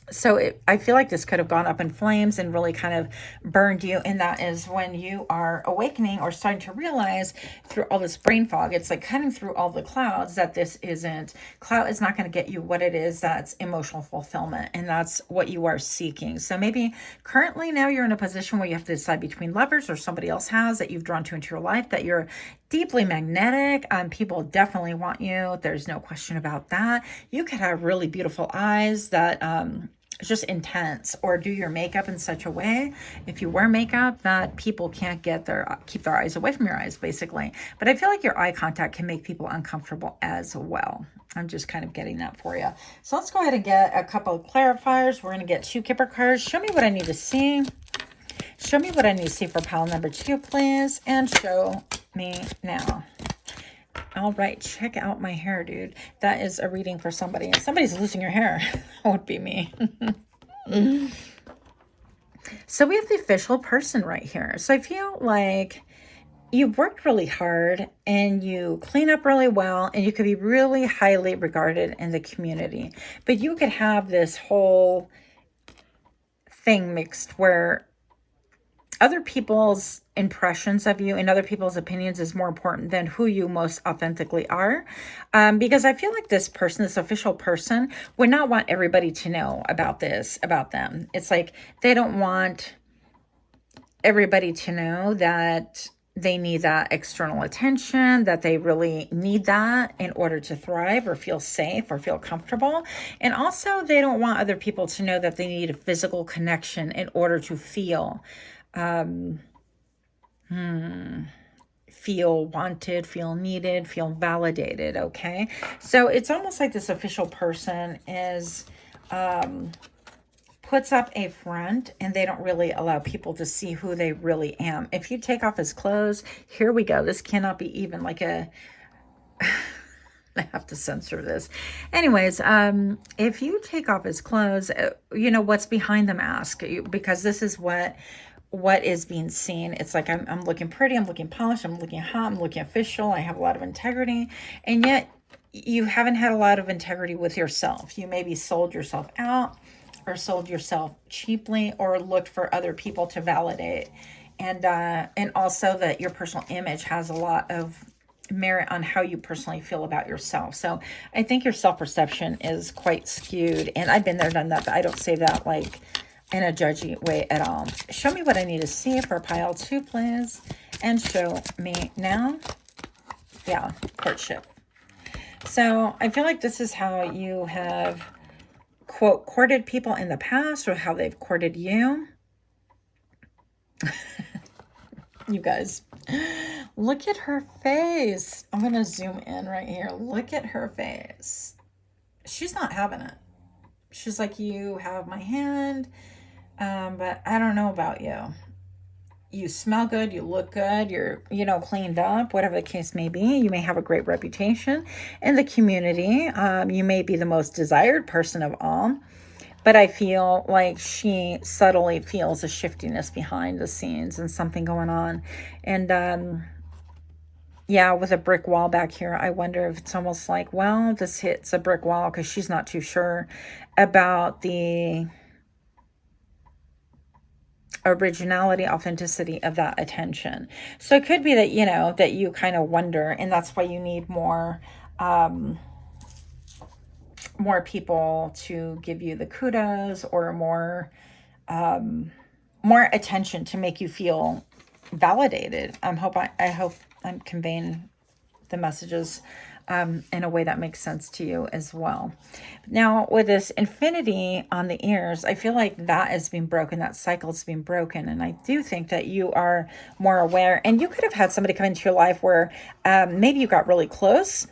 So I feel like this could have gone up in flames and really kind of burned you. And that is when you are awakening or starting to realize through all this brain fog, it's like cutting through all the clouds, that clout is not going to get you what it is that's emotional fulfillment. And that's what you are seeking. So maybe currently now you're in a position where you have to decide between lovers or somebody else has that you've drawn to into your life, that you're deeply magnetic. People definitely want you. There's no question about that. You could have really beautiful eyes that, it's just intense, or do your makeup in such a way, if you wear makeup, that people can't keep their eyes away from your eyes, basically. But I feel like your eye contact can make people uncomfortable as well. I'm just kind of getting that for you. So let's go ahead and get a couple of clarifiers. We're going to get 2 Kipper cards. Show me what I need to see. Show me what I need to see for pile number 2, please. And show me now. All right, check out my hair, dude. That is a reading for somebody. If somebody's losing your hair, that would be me. So we have the official person right here. So I feel like you worked really hard and you clean up really well, and you could be really highly regarded in the community. But you could have this whole thing mixed where other people's impressions of you and other people's opinions is more important than who you most authentically are. Because I feel like this person, this official person, would not want everybody to know about them. It's like they don't want everybody to know that they need that external attention, that they really need that in order to thrive or feel safe or feel comfortable. And also they don't want other people to know that they need a physical connection in order to feel feel wanted, feel needed, feel validated, okay? So it's almost like this official person is puts up a front, and they don't really allow people to see who they really am. If you take off his clothes, here we go. This cannot be even like a I have to censor this. Anyways, if you take off his clothes, you know what's behind the mask, because this is what is being seen. It's like I'm looking pretty, I'm looking polished, I'm looking hot, I'm looking official, I have a lot of integrity, and yet you haven't had a lot of integrity with yourself. You maybe sold yourself out, or sold yourself cheaply, or looked for other people to validate. And also that your personal image has a lot of merit on how you personally feel about yourself. So I think your self-perception is quite skewed, and I've been there, done that, but I don't say that like in a judgy way at all. Show me what I need to see for pile 2, please. And show me now. Yeah, courtship. So I feel like this is how you have, quote, courted people in the past, or how they've courted you. You guys, look at her face. I'm going to zoom in right here. Look at her face. She's not having it. She's like, you have my hand, but I don't know about you. You smell good, you look good, you're, cleaned up, whatever the case may be. You may have a great reputation in the community. You may be the most desired person of all, but I feel like she subtly feels a shiftiness behind the scenes and something going on. And yeah, with a brick wall back here, I wonder if it's almost like, well, this hits a brick wall because she's not too sure about the originality, authenticity of that attention. So it could be that, that you kind of wonder, and that's why you need more people to give you the kudos, or more attention to make you feel validated. I hope I'm conveying the messages in a way that makes sense to you as well. Now, with this infinity on the ears, I feel like that is being broken. That cycle is being broken. And I do think that you are more aware. And you could have had somebody come into your life where maybe you got really close,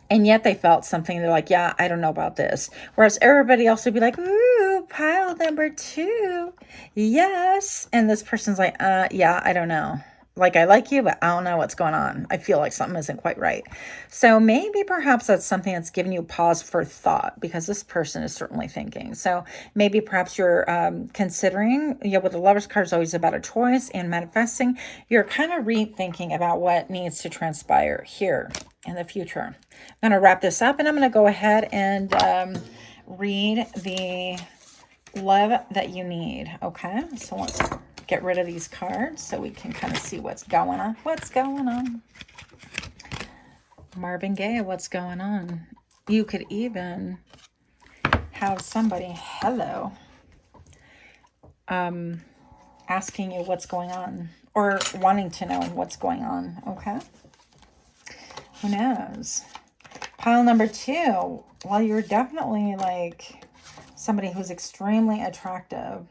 and yet they felt something. They're like, yeah, I don't know about this. Whereas everybody else would be like, ooh, pile number 2. Yes. And this person's like, yeah, I don't know. Like, I like you, but I don't know what's going on. I feel like something isn't quite right. So maybe perhaps that's something that's giving you pause for thought, because this person is certainly thinking. So maybe perhaps you're considering, with the Lover's card is always about a choice and manifesting. You're kind of rethinking about what needs to transpire here in the future. I'm going to wrap this up, and I'm going to go ahead and read the love that you need. Okay, so let's get rid of these cards so we can kind of see what's going on. What's going on? Marvin Gaye, what's going on? You could even have somebody, hello, asking you what's going on, or wanting to know what's going on. Okay, who knows? Pile number 2. Well, you're definitely like somebody who's extremely attractive.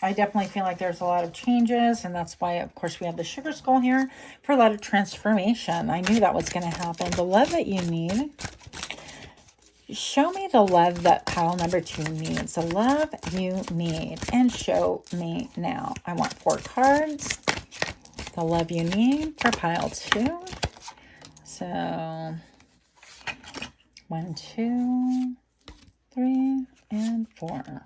I definitely feel like there's a lot of changes, and that's why, of course, we have the sugar skull here for a lot of transformation. I knew that was going to happen. The love that you need. Show me the love that pile number 2 needs. The love you need, and show me now. I want 4 cards. The love you need for pile 2. So 1, 2, 3, and 4.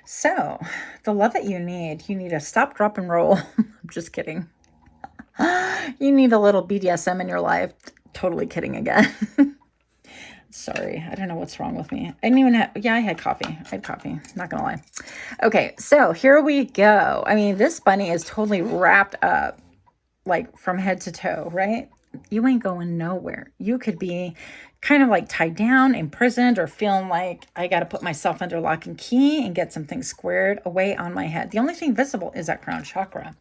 So the love that you need to stop, drop, and roll. I'm just kidding. You need a little BDSM in your life. Totally kidding again. Sorry, I don't know what's wrong with me. I didn't even have, I had coffee. Not gonna lie. Okay, so here we go. I mean, this bunny is totally wrapped up, like from head to toe, right? You ain't going nowhere. You could be kind of like tied down, imprisoned, or feeling like I got to put myself under lock and key and get some things squared away on my head. The only thing visible is that crown chakra.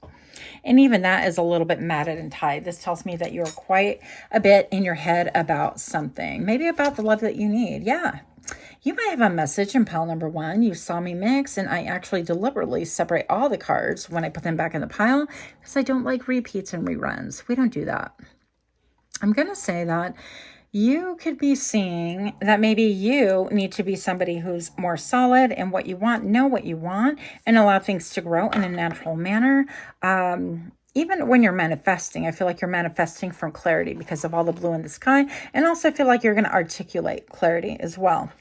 And even that is a little bit matted and tied. This tells me that you're quite a bit in your head about something. Maybe about the love that you need. Yeah. You might have a message in pile number 1. You saw me mix, and I actually deliberately separate all the cards when I put them back in the pile, because I don't like repeats and reruns. We don't do that. I'm going to say that you could be seeing that maybe you need to be somebody who's more solid in what you want, know what you want, and allow things to grow in a natural manner. Even when you're manifesting, I feel like you're manifesting from clarity because of all the blue in the sky. And also I feel like you're going to articulate clarity as well.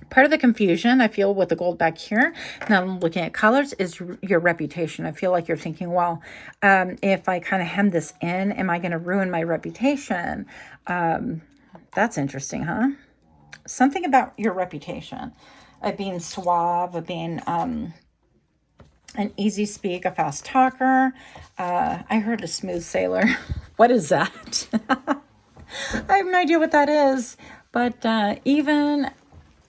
Part of the confusion I feel with the gold back here, now I'm looking at colors, is your reputation. I feel like you're thinking, well, if I kind of hem this in, am I going to ruin my reputation? That's interesting, huh? Something about your reputation of being suave, of being an easy speak, a fast talker. I heard a smooth sailor. What is that? I have no idea what that is. But even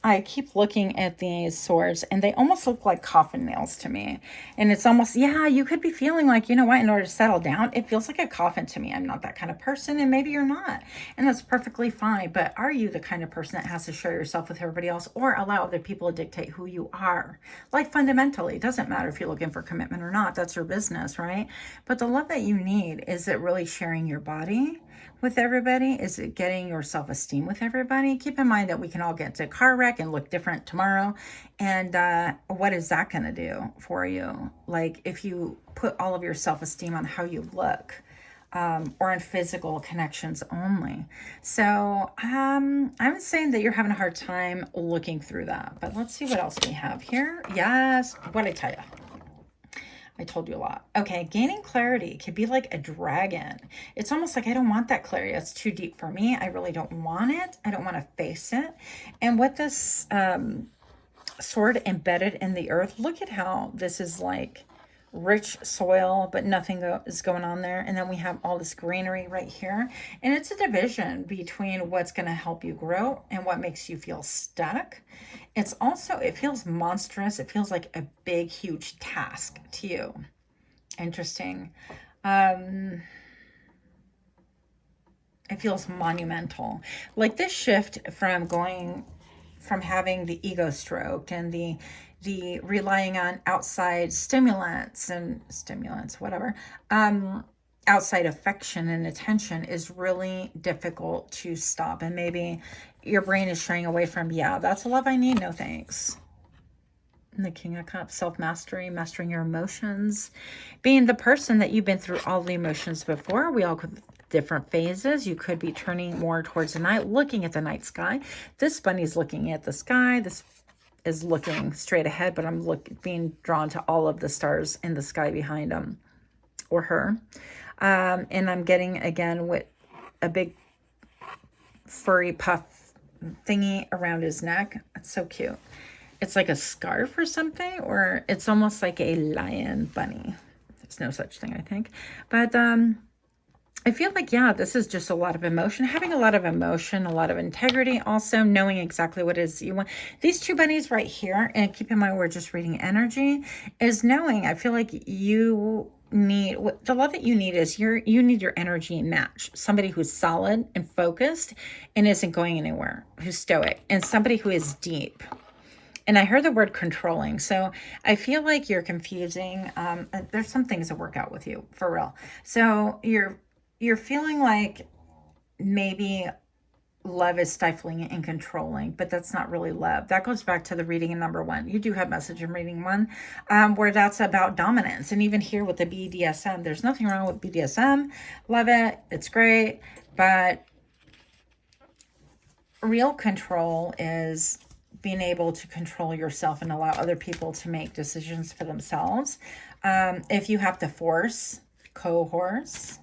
I keep looking at these swords, and they almost look like coffin nails to me. And it's almost, yeah, you could be feeling like, you know what, in order to settle down, it feels like a coffin to me. I'm not that kind of person, and maybe you're not. And that's perfectly fine. But are you the kind of person that has to share yourself with everybody else, or allow other people to dictate who you are? Like, fundamentally, it doesn't matter if you're looking for commitment or not. That's your business, right? But the love that you need, is it really sharing your body with everybody? Is it getting your self-esteem with everybody? Keep in mind that we can all get into a car wreck and look different tomorrow. And what is that going to do for you? Like, if you put all of your self-esteem on how you look, or in physical connections only. So I'm saying that you're having a hard time looking through that. But let's see what else we have here. Yes, what I tell you. I told you a lot. Okay, gaining clarity could be like a dragon. It's almost like, I don't want that clarity. That's too deep for me. I really don't want it. I don't want to face it. And with this sword embedded in the earth, look at how this is like rich soil, but nothing is going on there. And then we have all this greenery right here. And it's a division between what's going to help you grow and what makes you feel stuck. It's also, it feels monstrous. It feels like a big, huge task to you. Interesting. It feels monumental. Like this shift from having the ego stroked and the relying on outside stimulants, whatever, outside affection and attention is really difficult to stop. And maybe your brain is shying away from, yeah, that's a love I need, no thanks. And the King of Cups, self-mastery, mastering your emotions, being the person that you've been through all the emotions before. We all could different phases. You could be turning more towards the night, looking at the night sky. This bunny's looking at the sky. This is looking straight ahead, but I'm being drawn to all of the stars in the sky behind him or her. And I'm getting, again, with a big furry puff thingy around his neck. It's so cute. It's like a scarf or something, or it's almost like a lion bunny. There's no such thing, I think. But I feel like, yeah, this is just a lot of emotion, having a lot of emotion, a lot of integrity, also knowing exactly what it is you want. These two bunnies right here, and keep in mind we're just reading energy, is knowing, I feel like you need, the love that you need is you need your energy match. Somebody who's solid and focused and isn't going anywhere, who's stoic, and somebody who is deep. And I heard the word controlling. So I feel like you're confusing. There's some things that work out with you, for real. So you're feeling like maybe love is stifling and controlling, but that's not really love. That goes back to the reading in number 1. You do have message in reading 1, where that's about dominance. And even here with the BDSM, there's nothing wrong with BDSM. Love it. It's great. But real control is being able to control yourself and allow other people to make decisions for themselves. If you have to force, coerce,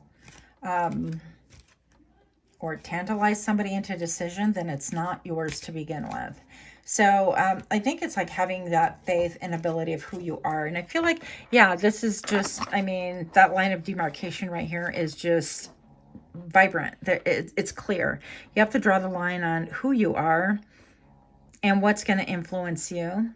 or tantalize somebody into a decision, then it's not yours to begin with. So I think it's like having that faith and ability of who you are. And I feel like, yeah, this is just, I mean, that line of demarcation right here is just vibrant. It's clear. You have to draw the line on who you are and what's going to influence you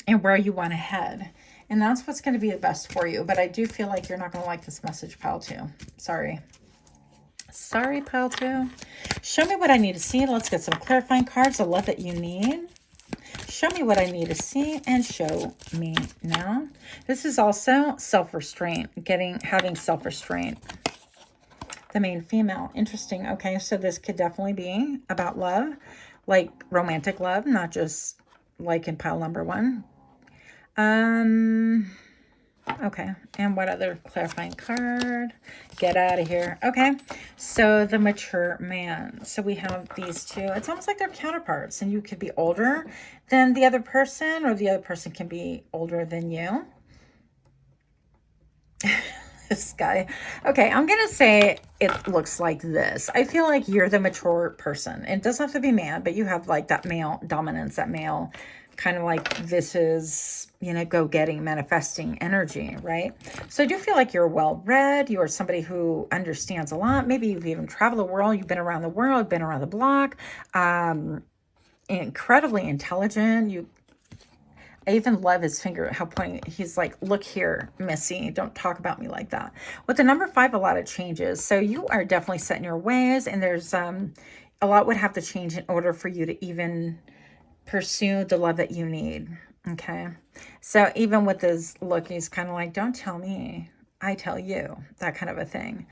and where you want to head. And that's what's going to be the best for you. But I do feel like you're not going to like this message, pile 2. Sorry. Sorry, pile 2. Show me what I need to see. Let's get some clarifying cards. The love that you need. Show me what I need to see and show me now. This is also self-restraint. Having self-restraint. The main female. Interesting. Okay, so this could definitely be about love. Like romantic love, not just like in pile number 1. Okay, and what other clarifying card? Get out of here. Okay, so the mature man. So we have these two. It's almost like they're counterparts, and you could be older than the other person, or the other person can be older than you. This guy. Okay, I'm going to say it looks like this. I feel like you're the mature person. It doesn't have to be man, but you have like that male dominance, that male kind of like this is, you know, go-getting, manifesting energy, right? So I do feel like you're well-read. You're somebody who understands a lot. Maybe you've even traveled the world. You've been around the world, been around the block. Incredibly intelligent. I even love his finger, how pointing, he's like, look here, Missy, don't talk about me like that. With the number 5, a lot of changes. So you are definitely set in your ways, and there's a lot would have to change in order for you to even pursue the love that you need. Okay. So even with this look, he's kind of like, don't tell me, I tell you, that kind of a thing.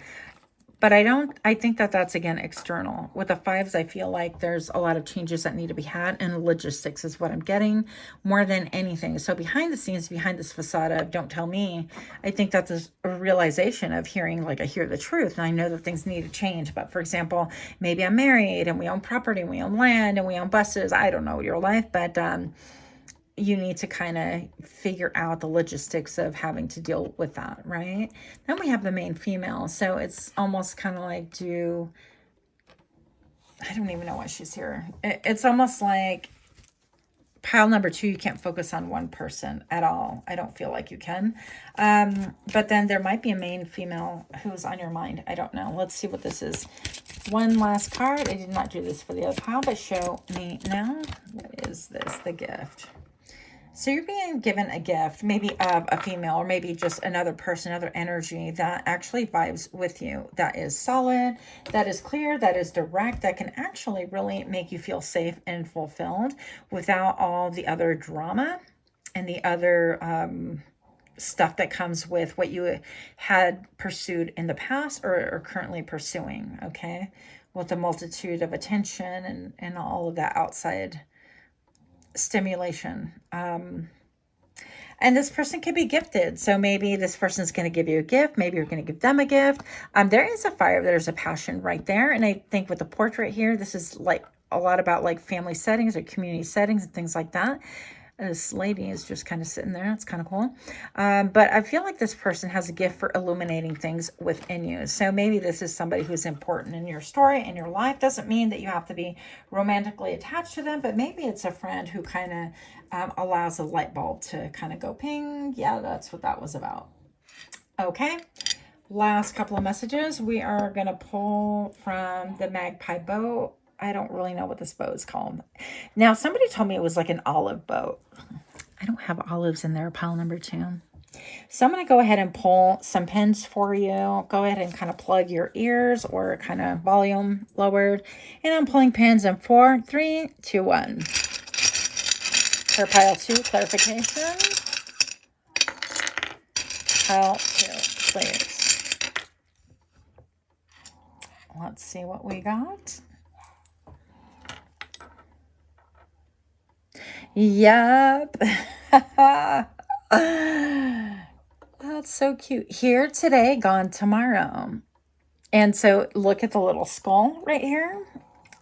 But I think that that's, again, external. With the 5s, I feel like there's a lot of changes that need to be had, and logistics is what I'm getting more than anything. So behind the scenes, behind this facade of don't tell me, I think that's a realization of hearing, like, I hear the truth, and I know that things need to change. But for example, maybe I'm married, and we own property, and we own land, and we own buses. I don't know your life, but you need to kind of figure out the logistics of having to deal with that, right? Then we have the main female. So it's almost kind of like, I don't even know why she's here. It's almost like Pile number 2, you can't focus on one person at all. I don't feel like you can. But then there might be a main female who's on your mind. I don't know. Let's see what this is. One last card. I did not do this for the other pile, but show me now. What is this? The gift. So you're being given a gift, maybe of a female, or maybe just another person, another energy that actually vibes with you, that is solid, that is clear, that is direct, that can actually really make you feel safe and fulfilled without all the other drama and the other stuff that comes with what you had pursued in the past or are currently pursuing, okay? With the multitude of attention and all of that outside stimulation. And this person could be gifted. So maybe this person's going to give you a gift. Maybe you're going to give them a gift. There is a fire. There's a passion right there. And I think with the portrait here, this is like a lot about like family settings or community settings and things like that. This lady is just kind of sitting there. It's kind of cool. But I feel like this person has a gift for illuminating things within you. So maybe this is somebody who's important in your story, in your life. Doesn't mean that you have to be romantically attached to them, but maybe it's a friend who kind of allows a light bulb to kind of go ping. Yeah, that's what that was about. Okay. Last couple of messages. We are going to pull from the Magpie Boat. I don't really know what this boat is called. Now, somebody told me it was like an olive boat. I don't have olives in there, pile number 2. So I'm going to go ahead and pull some pins for you. Go ahead and kind of plug your ears or kind of volume lowered. And I'm pulling pins in 4, 3, 2, 1. For pile 2, clarification. Pile 2, please. Let's see what we got. Yep. That's so cute. Here today, gone tomorrow. And so look at the little skull right here.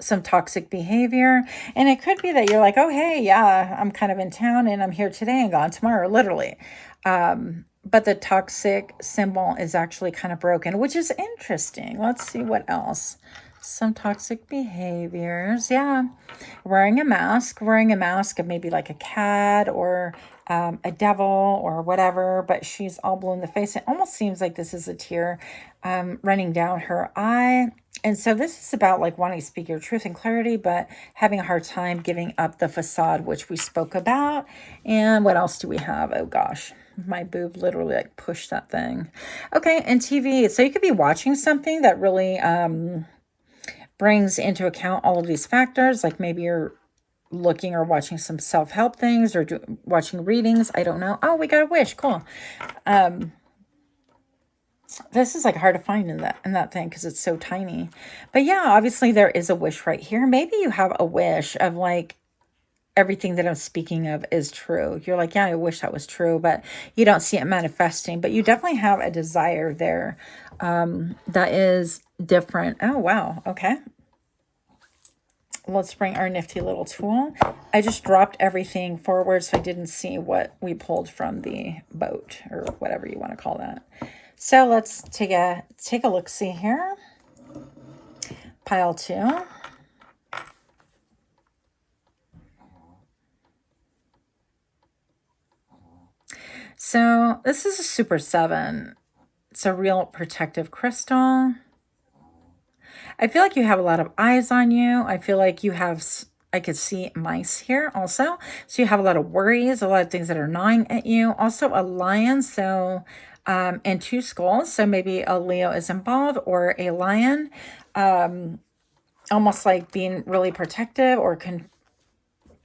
Some toxic behavior. And it could be that you're like, oh, hey, yeah, I'm kind of in town and I'm here today and gone tomorrow, literally. But the toxic symbol is actually kind of broken, which is interesting. Let's see what else. Some toxic behaviors. Yeah. Wearing a mask of maybe like a cat or a devil or whatever, but she's all blue in the face. It almost seems like this is a tear running down her eye. And so this is about like wanting to speak your truth and clarity, but having a hard time giving up the facade, which we spoke about. And what else do we have? Oh gosh, my boob literally like pushed that thing. Okay. And TV. So you could be watching something that really, brings into account all of these factors, like maybe you're looking or watching some self-help things or watching readings. I don't know. Oh, we got a wish. Cool. This is like hard to find in that thing because it's so tiny. But yeah, obviously there is a wish right here. Maybe you have a wish of like everything that I'm speaking of is true. You're like, yeah, I wish that was true, but you don't see it manifesting. But you definitely have a desire there that is different. Oh, wow. Okay. Let's bring our nifty little tool. I just dropped everything forward so I didn't see what we pulled from the boat or whatever you want to call that. So let's take a look-see here. Pile 2. So this is a Super 7. It's a real protective crystal. I feel like you have a lot of eyes on you. I feel like you have, I could see mice here also. So you have a lot of worries, a lot of things that are gnawing at you. Also a lion, so, and 2 skulls. So maybe a Leo is involved or a lion. Almost like being really protective or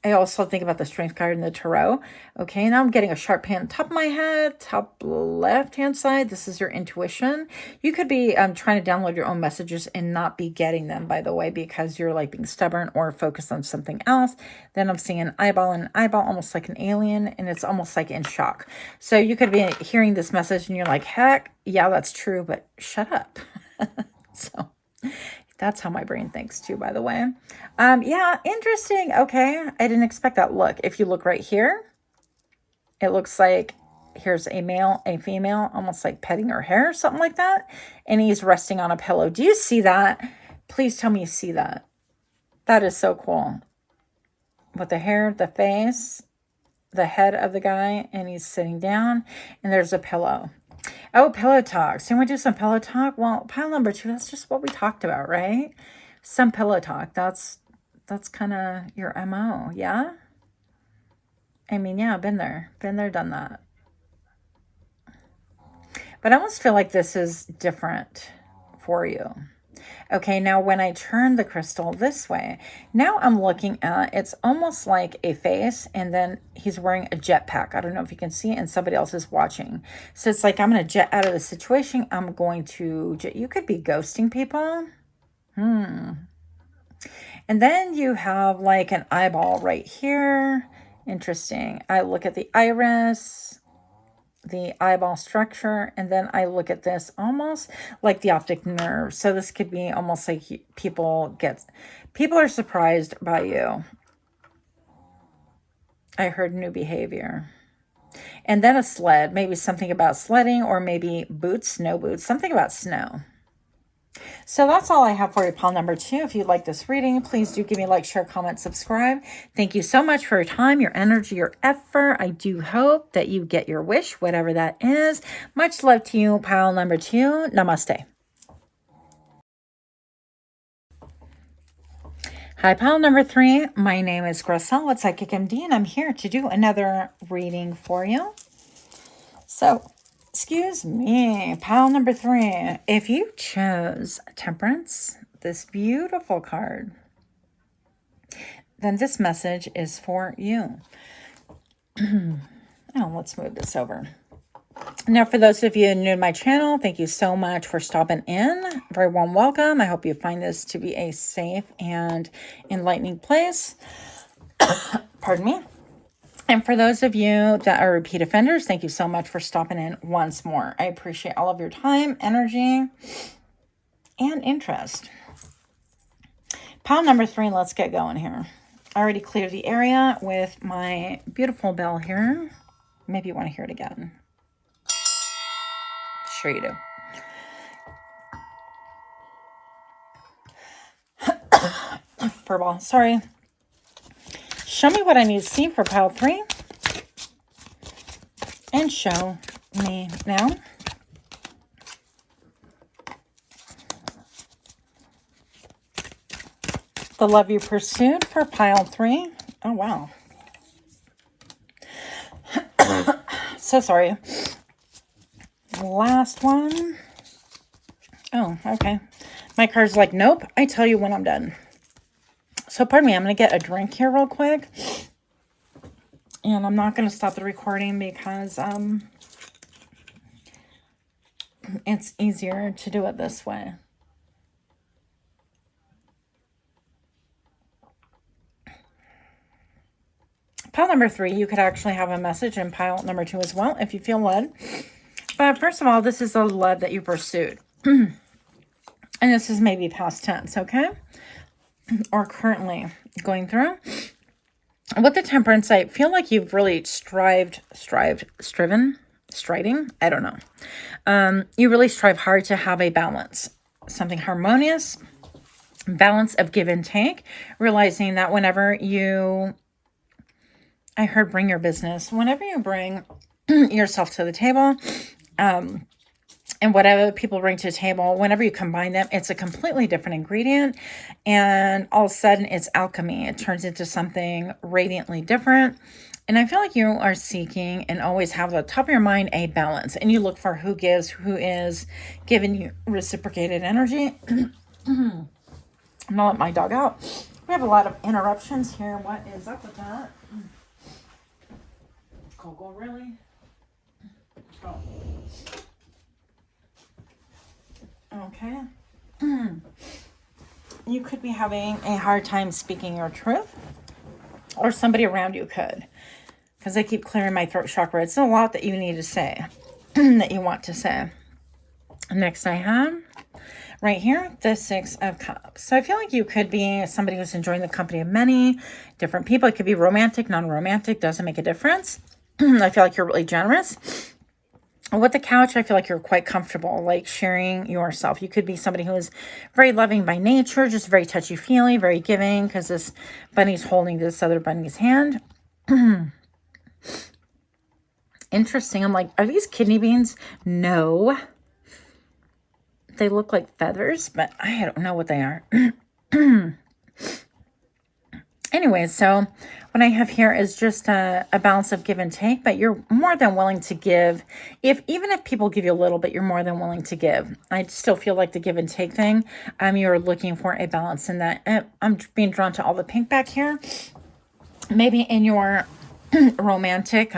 I also think about the strength card in the tarot. Okay, now I'm getting a sharp pain on top of my head, top left-hand side. This is your intuition. You could be trying to download your own messages and not be getting them, by the way, because you're like being stubborn or focused on something else. Then I'm seeing an eyeball, almost like an alien, and it's almost like in shock. So you could be hearing this message and you're like, heck, yeah, that's true, but shut up. So that's how my brain thinks too, by the way. Yeah, interesting. Okay, I didn't expect that. Look, if you look right here, it looks like here's a male, a female, almost like petting her hair, something like that. And he's resting on a pillow. Do you see that? Please tell me you see that. That is so cool. with the hair, the face, the head of the guy, and he's sitting down, and there's a pillow. Oh, pillow talk. So you want to do some pillow talk? Well, pile number 2, that's just what we talked about, right? Some pillow talk. That's kind of your MO, yeah? I mean, yeah, been there, done that. But I almost feel like this is different for you. Okay, now when I turn the crystal this way, now I'm looking at, it's almost like a face, and then he's wearing a jetpack. I don't know if you can see it, and somebody else is watching. So it's like, I'm going to jet out of the situation. I'm going to, you could be ghosting people. And then you have like an eyeball right here. Interesting. I look at the iris, the eyeball structure, and then I look at this almost like the optic nerve. So this could be almost like people are surprised by you. I heard new behavior. And then a sled, maybe something about sledding, or maybe boots, snow boots, something about snow. So that's all I have for you, pile number 2. If you like this reading, please do give me a like, share, comment, subscribe. Thank you so much for your time, your energy, your effort. I do hope that you get your wish, whatever that is. Much love to you, pile number 2. Namaste. Hi, pile number 3. My name is Gracel, it's Psychic MD, and I'm here to do another reading for you. So, excuse me, pile number 3. If you chose Temperance, this beautiful card, then this message is for you. Oh, let's move this over. Now, for those of you new to my channel, thank you so much for stopping in. Very warm welcome. I hope you find this to be a safe and enlightening place. Pardon me. And for those of you that are repeat offenders, thank you so much for stopping in once more. I appreciate all of your time, energy, and interest. Pile number 3, let's get going here. I already cleared the area with my beautiful bell here. Maybe you want to hear it again. Sure you do. Furball, sorry. Show me what I need to see for pile 3. And show me now. The love you pursued for pile 3. Oh, wow. So sorry. Last one. Oh, okay. My card's like, nope, I tell you when I'm done. So pardon me, I'm going to get a drink here real quick. And I'm not going to stop the recording because it's easier to do it this way. Pile number 3, you could actually have a message in pile number 2 as well if you feel led. But first of all, this is the love that you pursued. And this is maybe past tense, okay? Or currently going through. With the Temperance, I feel like you've really striding? I don't know. You really strive hard to have a balance. Something harmonious. Balance of give and take. Realizing that whenever you... I heard bring your business. Whenever you bring yourself to the table, and whatever people bring to the table, whenever you combine them, it's a completely different ingredient. And all of a sudden, it's alchemy. It turns into something radiantly different. And I feel like you are seeking and always have at the top of your mind a balance. And you look for who gives, who is giving you reciprocated energy. I'm going to let my dog out. We have a lot of interruptions here. What is up with that? Coco, really? Oh. Okay. You could be having a hard time speaking your truth. Or somebody around you could. Because I keep clearing my throat chakra. It's a lot that you need to say. That you want to say. Next I have... right here, the 6 of Cups. So I feel like you could be somebody who's enjoying the company of many different people. It could be romantic, non-romantic, doesn't make a difference. I feel like you're really generous. With the couch, I feel like you're quite comfortable, like sharing yourself. You could be somebody who is very loving by nature, just very touchy-feely, very giving, because this bunny's holding this other bunny's hand. Interesting. I'm like, are these kidney beans? No. They look like feathers, but I don't know what they are. Anyway, so what I have here is just a balance of give and take, but you're more than willing to give. Even if people give you a little bit, you're more than willing to give. I still feel like the give and take thing, you're looking for a balance in that. I'm being drawn to all the pink back here. Maybe in your romantic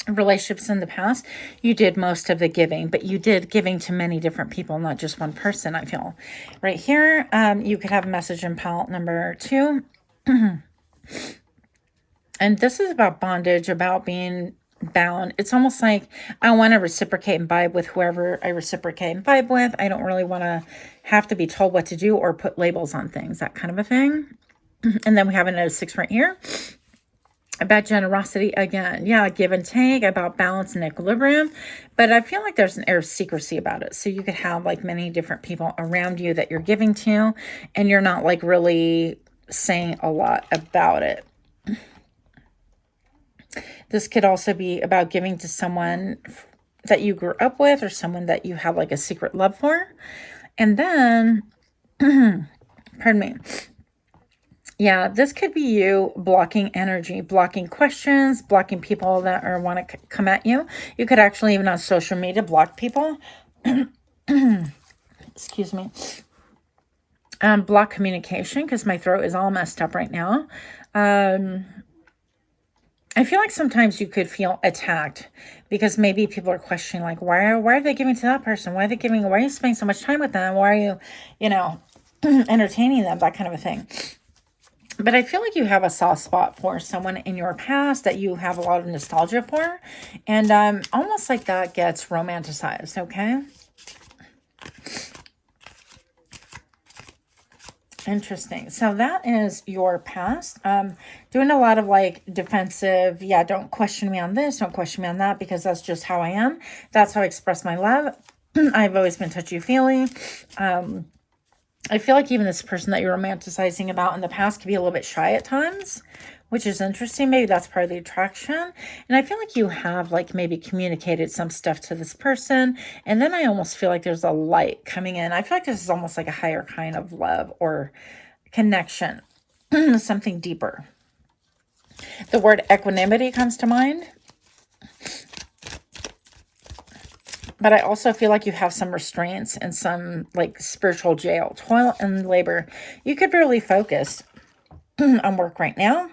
relationships in the past, you did most of the giving, but you did giving to many different people, not just one person, I feel. Right here, you could have a message in pile number 2. And this is about bondage, about being bound. It's almost like I want to reciprocate and vibe with whoever I reciprocate and vibe with. I don't really want to have to be told what to do or put labels on things, that kind of a thing. And then we have another 6 right here. About generosity again. Yeah, give and take, about balance and equilibrium. But I feel like there's an air of secrecy about it. So you could have like many different people around you that you're giving to, and you're not like really saying a lot about it. This could also be about giving to someone that you grew up with or someone that you have like a secret love for. And then, pardon me. Yeah, this could be you blocking energy, blocking questions, blocking people that want to come at you. You could actually, even on social media, block people. Excuse me. Block communication, because my throat is all messed up right now. I feel like sometimes you could feel attacked because maybe people are questioning, like, why are they giving to that person? Why are you spending so much time with them? Why are you, entertaining them? That kind of a thing. But I feel like you have a soft spot for someone in your past that you have a lot of nostalgia for. And almost like that gets romanticized, okay? Interesting. So that is your past. Doing a lot of like defensive, yeah, don't question me on this, don't question me on that, because that's just how I am. That's how I express my love. I've always been touchy-feely. I feel like even this person that you're romanticizing about in the past could be a little bit shy at times, which is interesting. Maybe that's part of the attraction. And I feel like you have like maybe communicated some stuff to this person. And then I almost feel like there's a light coming in. I feel like this is almost like a higher kind of love or connection, something deeper. The word equanimity comes to mind. But I also feel like you have some restraints and some like spiritual jail, toil and labor. You could be really focused on work right now.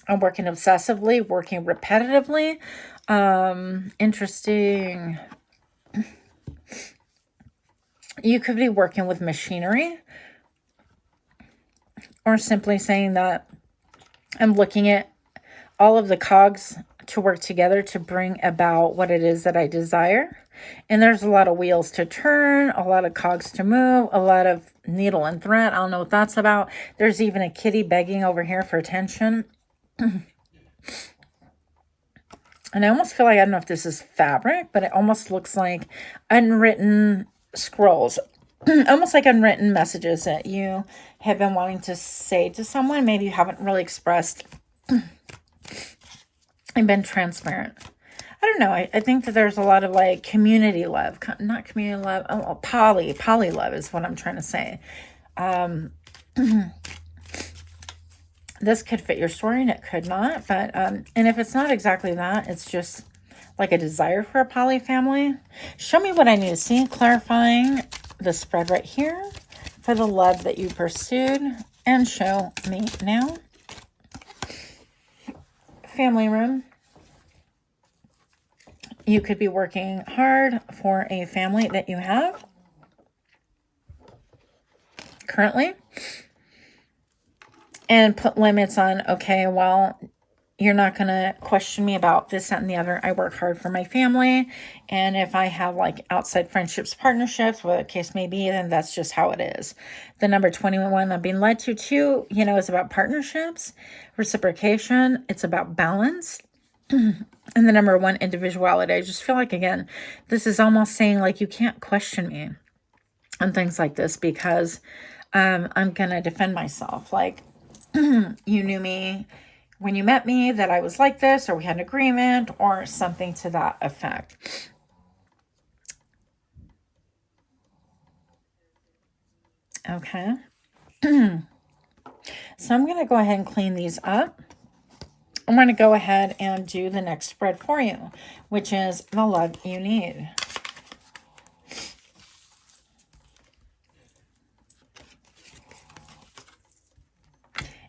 I'm working obsessively, working repetitively. Interesting. You could be working with machinery, or simply saying that I'm looking at all of the cogs to work together to bring about what it is that I desire. And there's a lot of wheels to turn, a lot of cogs to move, a lot of needle and thread. I don't know what that's about. There's even a kitty begging over here for attention. And I almost feel like, I don't know if this is fabric, but it almost looks like unwritten scrolls. Almost like unwritten messages that you have been wanting to say to someone. Maybe you haven't really expressed and been transparent. I don't know. I think that there's a lot of like community love, not community love. Oh, poly love is what I'm trying to say. This could fit your story and it could not. But, and if it's not exactly that, it's just like a desire for a poly family. Show me what I need to see. Clarifying the spread right here for the love that you pursued. And show me now. Family room. You could be working hard for a family that you have currently. And put limits on, okay, well, you're not going to question me about this, that, and the other. I work hard for my family. And if I have like outside friendships, partnerships, whatever the case may be, then that's just how it is. The number 21 I'm being led to, too, is about partnerships, reciprocation. It's about balance. And the number one, individuality. I just feel like, again, this is almost saying like, you can't question me on things like this because I'm going to defend myself. Like, you knew me when you met me that I was like this, or we had an agreement or something to that effect. Okay. So I'm going to go ahead and clean these up. I'm going to go ahead and do the next spread for you, which is the love you need.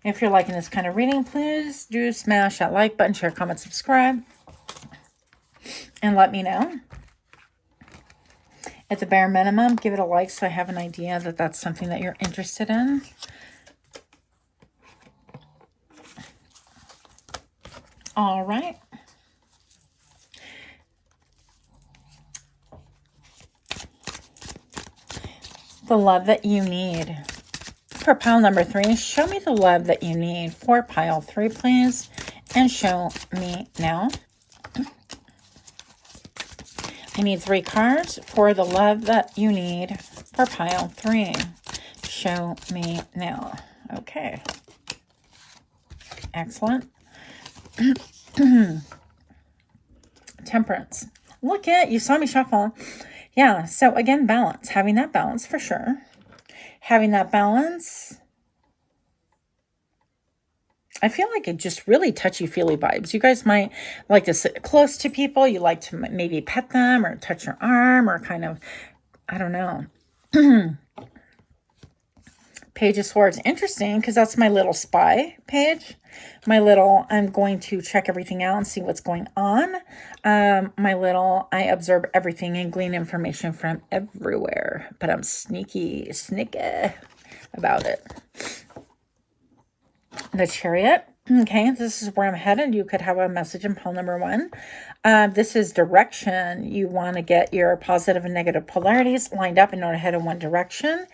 If you're liking this kind of reading, please do smash that like button, share, comment, subscribe, and let me know. At the bare minimum, give it a like so I have an idea that that's something that you're interested in. All right. The love that you need. For pile number 3, show me the love that you need. For pile 3, please. And show me now. I need 3 cards for the love that you need for pile 3. Show me now. Okay. Excellent. Temperance. Look at, you saw me shuffle. Yeah, so again, balance. Having that balance for sure. Having that balance. I feel like it just really touchy-feely vibes. You guys might like to sit close to people. You like to maybe pet them or touch your arm or kind of, I don't know. Page of Swords. Interesting, because that's my little spy page. My little, I'm going to check everything out and see what's going on. My little, I observe everything and glean information from everywhere. But I'm sneaky about it. The Chariot. Okay, this is where I'm headed. You could have a message in pile number 1. This is direction. You want to get your positive and negative polarities lined up in order to head in one direction.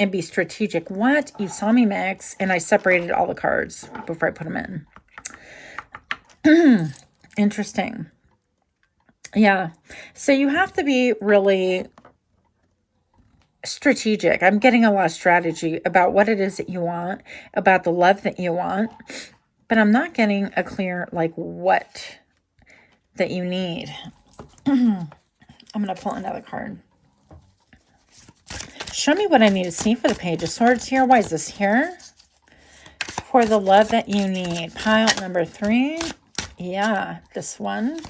And be strategic. What? You saw me mix, and I separated all the cards before I put them in. Interesting. Yeah. So you have to be really strategic. I'm getting a lot of strategy about what it is that you want, about the love that you want, but I'm not getting a clear, like, what that you need. I'm going to pull another card. Show me what I need to see for the Page of Swords here. Why is this here? For the love that you need. Pile number 3. Yeah, this one.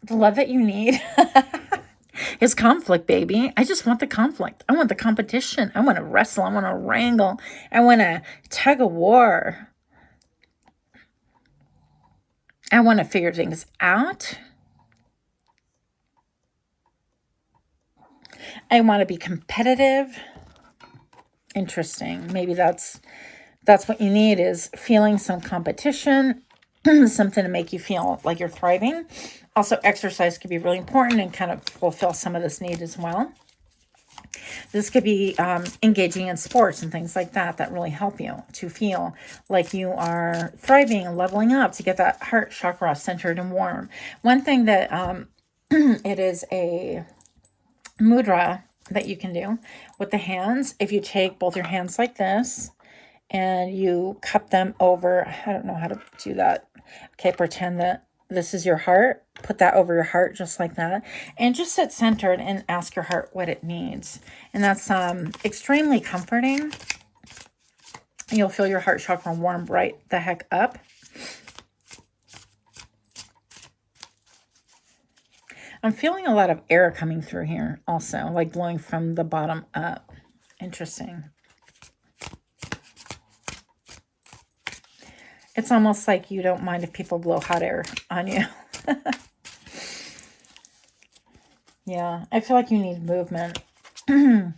The love that you need is conflict, baby. I just want the conflict. I want the competition. I want to wrestle. I want to wrangle. I want to tug of war. I want to figure things out. I want to be competitive. Interesting. Maybe that's what you need, is feeling some competition, something to make you feel like you're thriving. Also, exercise could be really important and kind of fulfill some of this need as well. This could be engaging in sports and things like that that really help you to feel like you are thriving and leveling up, to get that heart chakra centered and warm. One thing that it is a mudra that you can do with the hands. If you take both your hands like this and you cup them over, I don't know how to do that. Okay, pretend that this is your heart. Put that over your heart just like that. And just sit centered and ask your heart what it needs. And that's extremely comforting. You'll feel your heart chakra warm right the heck up. I'm feeling a lot of air coming through here also, like blowing from the bottom up. Interesting. It's almost like you don't mind if people blow hot air on you. Yeah, I feel like you need movement. The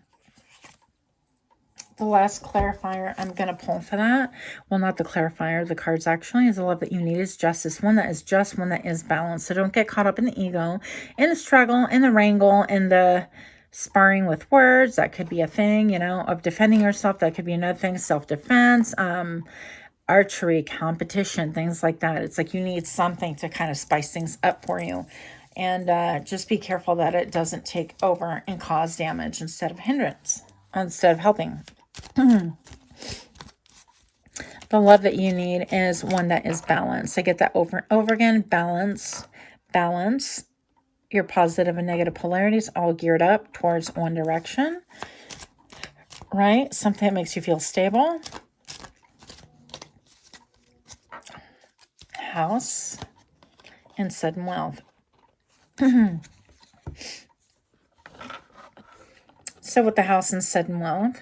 last clarifier I'm going to pull for that, well, not the clarifier, the cards actually, is the love that you need is justice. One that is just, one that is balanced. So don't get caught up in the ego, in the struggle, in the wrangle, in the sparring with words. That could be a thing, you know, of defending yourself. That could be another thing, self-defense. archery competition, things like that. It's like you need something to kind of spice things up for you. And just be careful that it doesn't take over and cause damage instead of hindrance, instead of helping. The love that you need is one that is balanced. I get that over and over again. Balance, balance. Your positive and negative polarities all geared up towards one direction, right? Something that makes you feel stable. House and sudden wealth. So with the house and sudden wealth,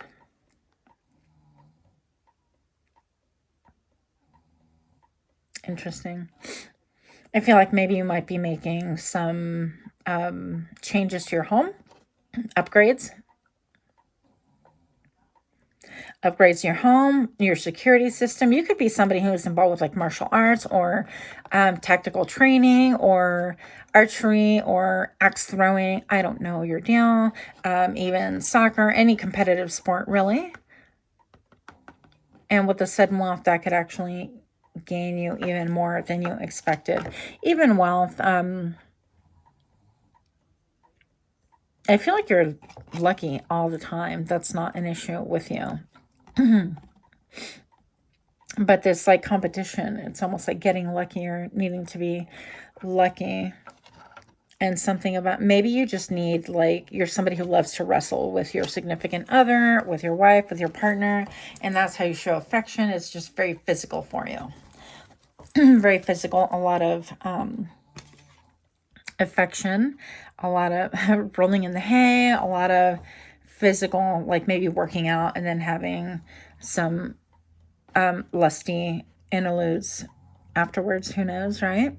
interesting. I feel like maybe you might be making some changes to your home, upgrades to your home, your security system. You could be somebody who is involved with like martial arts or tactical training or archery or axe throwing. I don't know your deal. Even soccer, any competitive sport really. And with the sudden wealth, that could actually gain you even more than you expected. Even wealth, I feel like you're lucky all the time. That's not an issue with you. But this like competition, it's almost like getting lucky or needing to be lucky. And something about maybe you just need, like, you're somebody who loves to wrestle with your significant other, with your wife, with your partner. And that's how you show affection. It's just very physical for you. Very physical. A lot of affection. A lot of rolling in the hay. A lot of physical, like maybe working out and then having some lusty interludes afterwards. Who knows, right?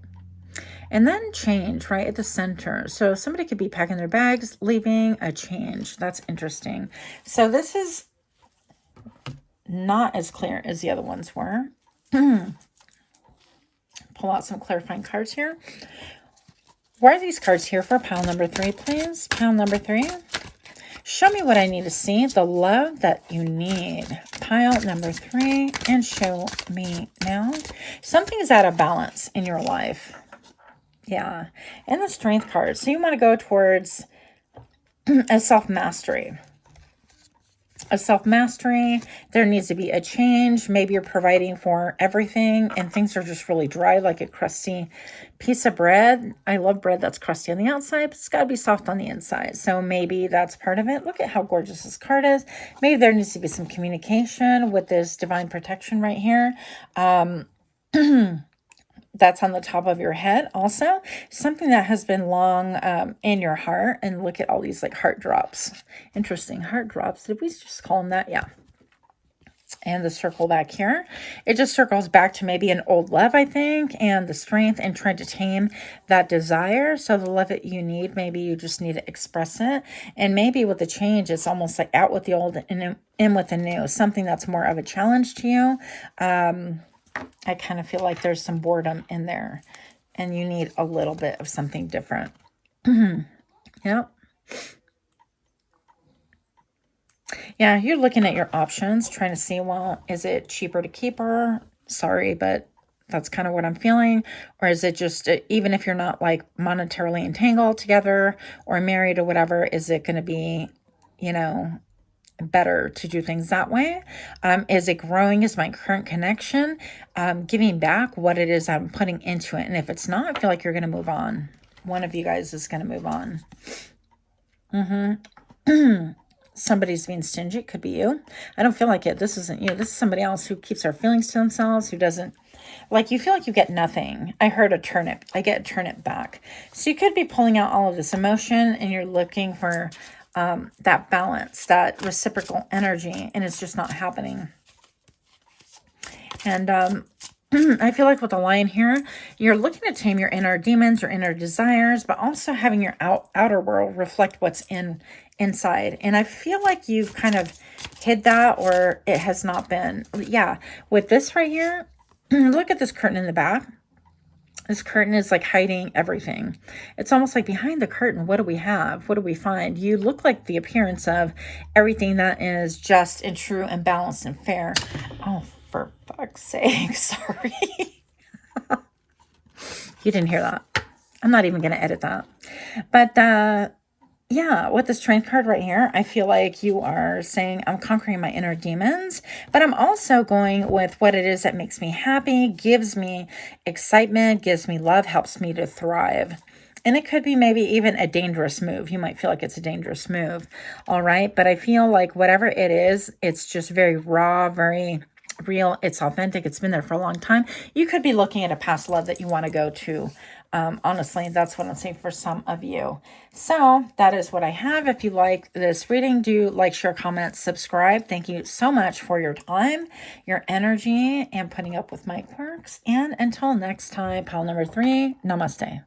And then change right at the center. So somebody could be packing their bags, leaving a change. That's interesting. So this is not as clear as the other ones were. Pull out some clarifying cards here. Why are these cards here for? Pile number 3, please. Pile number 3. Show me what I need to see. The love that you need. Pile number 3. And show me now. Something is out of balance in your life. Yeah. And the strength card. So you want to go towards a self-mastery. A self-mastery. There needs to be a change. Maybe you're providing for everything and things are just really dry, like a crusty piece of bread. I love bread that's crusty on the outside, but it's got to be soft on the inside. So maybe that's part of it. Look at how gorgeous this card is. Maybe there needs to be some communication with this divine protection right here. That's on the top of your head also. Something that has been long in your heart. And look at all these like heart drops. Interesting. Heart drops. Did we just call them that? Yeah. And the circle back here. It just circles back to maybe an old love, I think. And the strength and trying to tame that desire. So the love that you need, maybe you just need to express it. And maybe with the change, it's almost like out with the old and in with the new. Something that's more of a challenge to you. I kind of feel like there's some boredom in there and you need a little bit of something different. Yep. Yeah, you're looking at your options, trying to see, well, is it cheaper to keep her? Sorry, but that's kind of what I'm feeling. Or is it just, even if you're not like monetarily entangled together or married or whatever, is it going to be, you know, better to do things that way? Is it growing? Is my current connection giving back what it is I'm putting into it? And if it's not, I feel like you're going to move on. One of you guys is going to move on. Somebody's being stingy. It could be you. I don't feel like it. This isn't you. This is somebody else who keeps their feelings to themselves, who doesn't, like, you feel like you get nothing. I heard a turnip. I get a turnip back. So you could be pulling out all of this emotion and you're looking for that balance, that reciprocal energy, and it's just not happening. And I feel like with the lion here, you're looking to tame your inner demons, your inner desires, but also having your outer world reflect what's inside. And I feel like you've kind of hid that, or it has not been. Yeah, with this right here, look at this curtain in the back. This curtain is like hiding everything. It's almost like behind the curtain, what do we have? What do we find? You look like the appearance of everything that is just and true and balanced and fair. Oh, for fuck's heck's sake. Sorry. You didn't hear that. I'm not even going to edit that. But yeah, with the strength card right here, I feel like you are saying I'm conquering my inner demons, but I'm also going with what it is that makes me happy, gives me excitement, gives me love, helps me to thrive. And it could be maybe even a dangerous move. You might feel like it's a dangerous move. All right. But I feel like whatever it is, it's just very raw, very real. It's authentic. It's been there for a long time. You could be looking at a past love that you want to go to. Honestly, that's what I'm saying for some of you. So that is what I have. If you like this reading, do like, share, comment, subscribe. Thank you so much for your time, your energy, and putting up with my quirks. And until next time, pile number 3, namaste.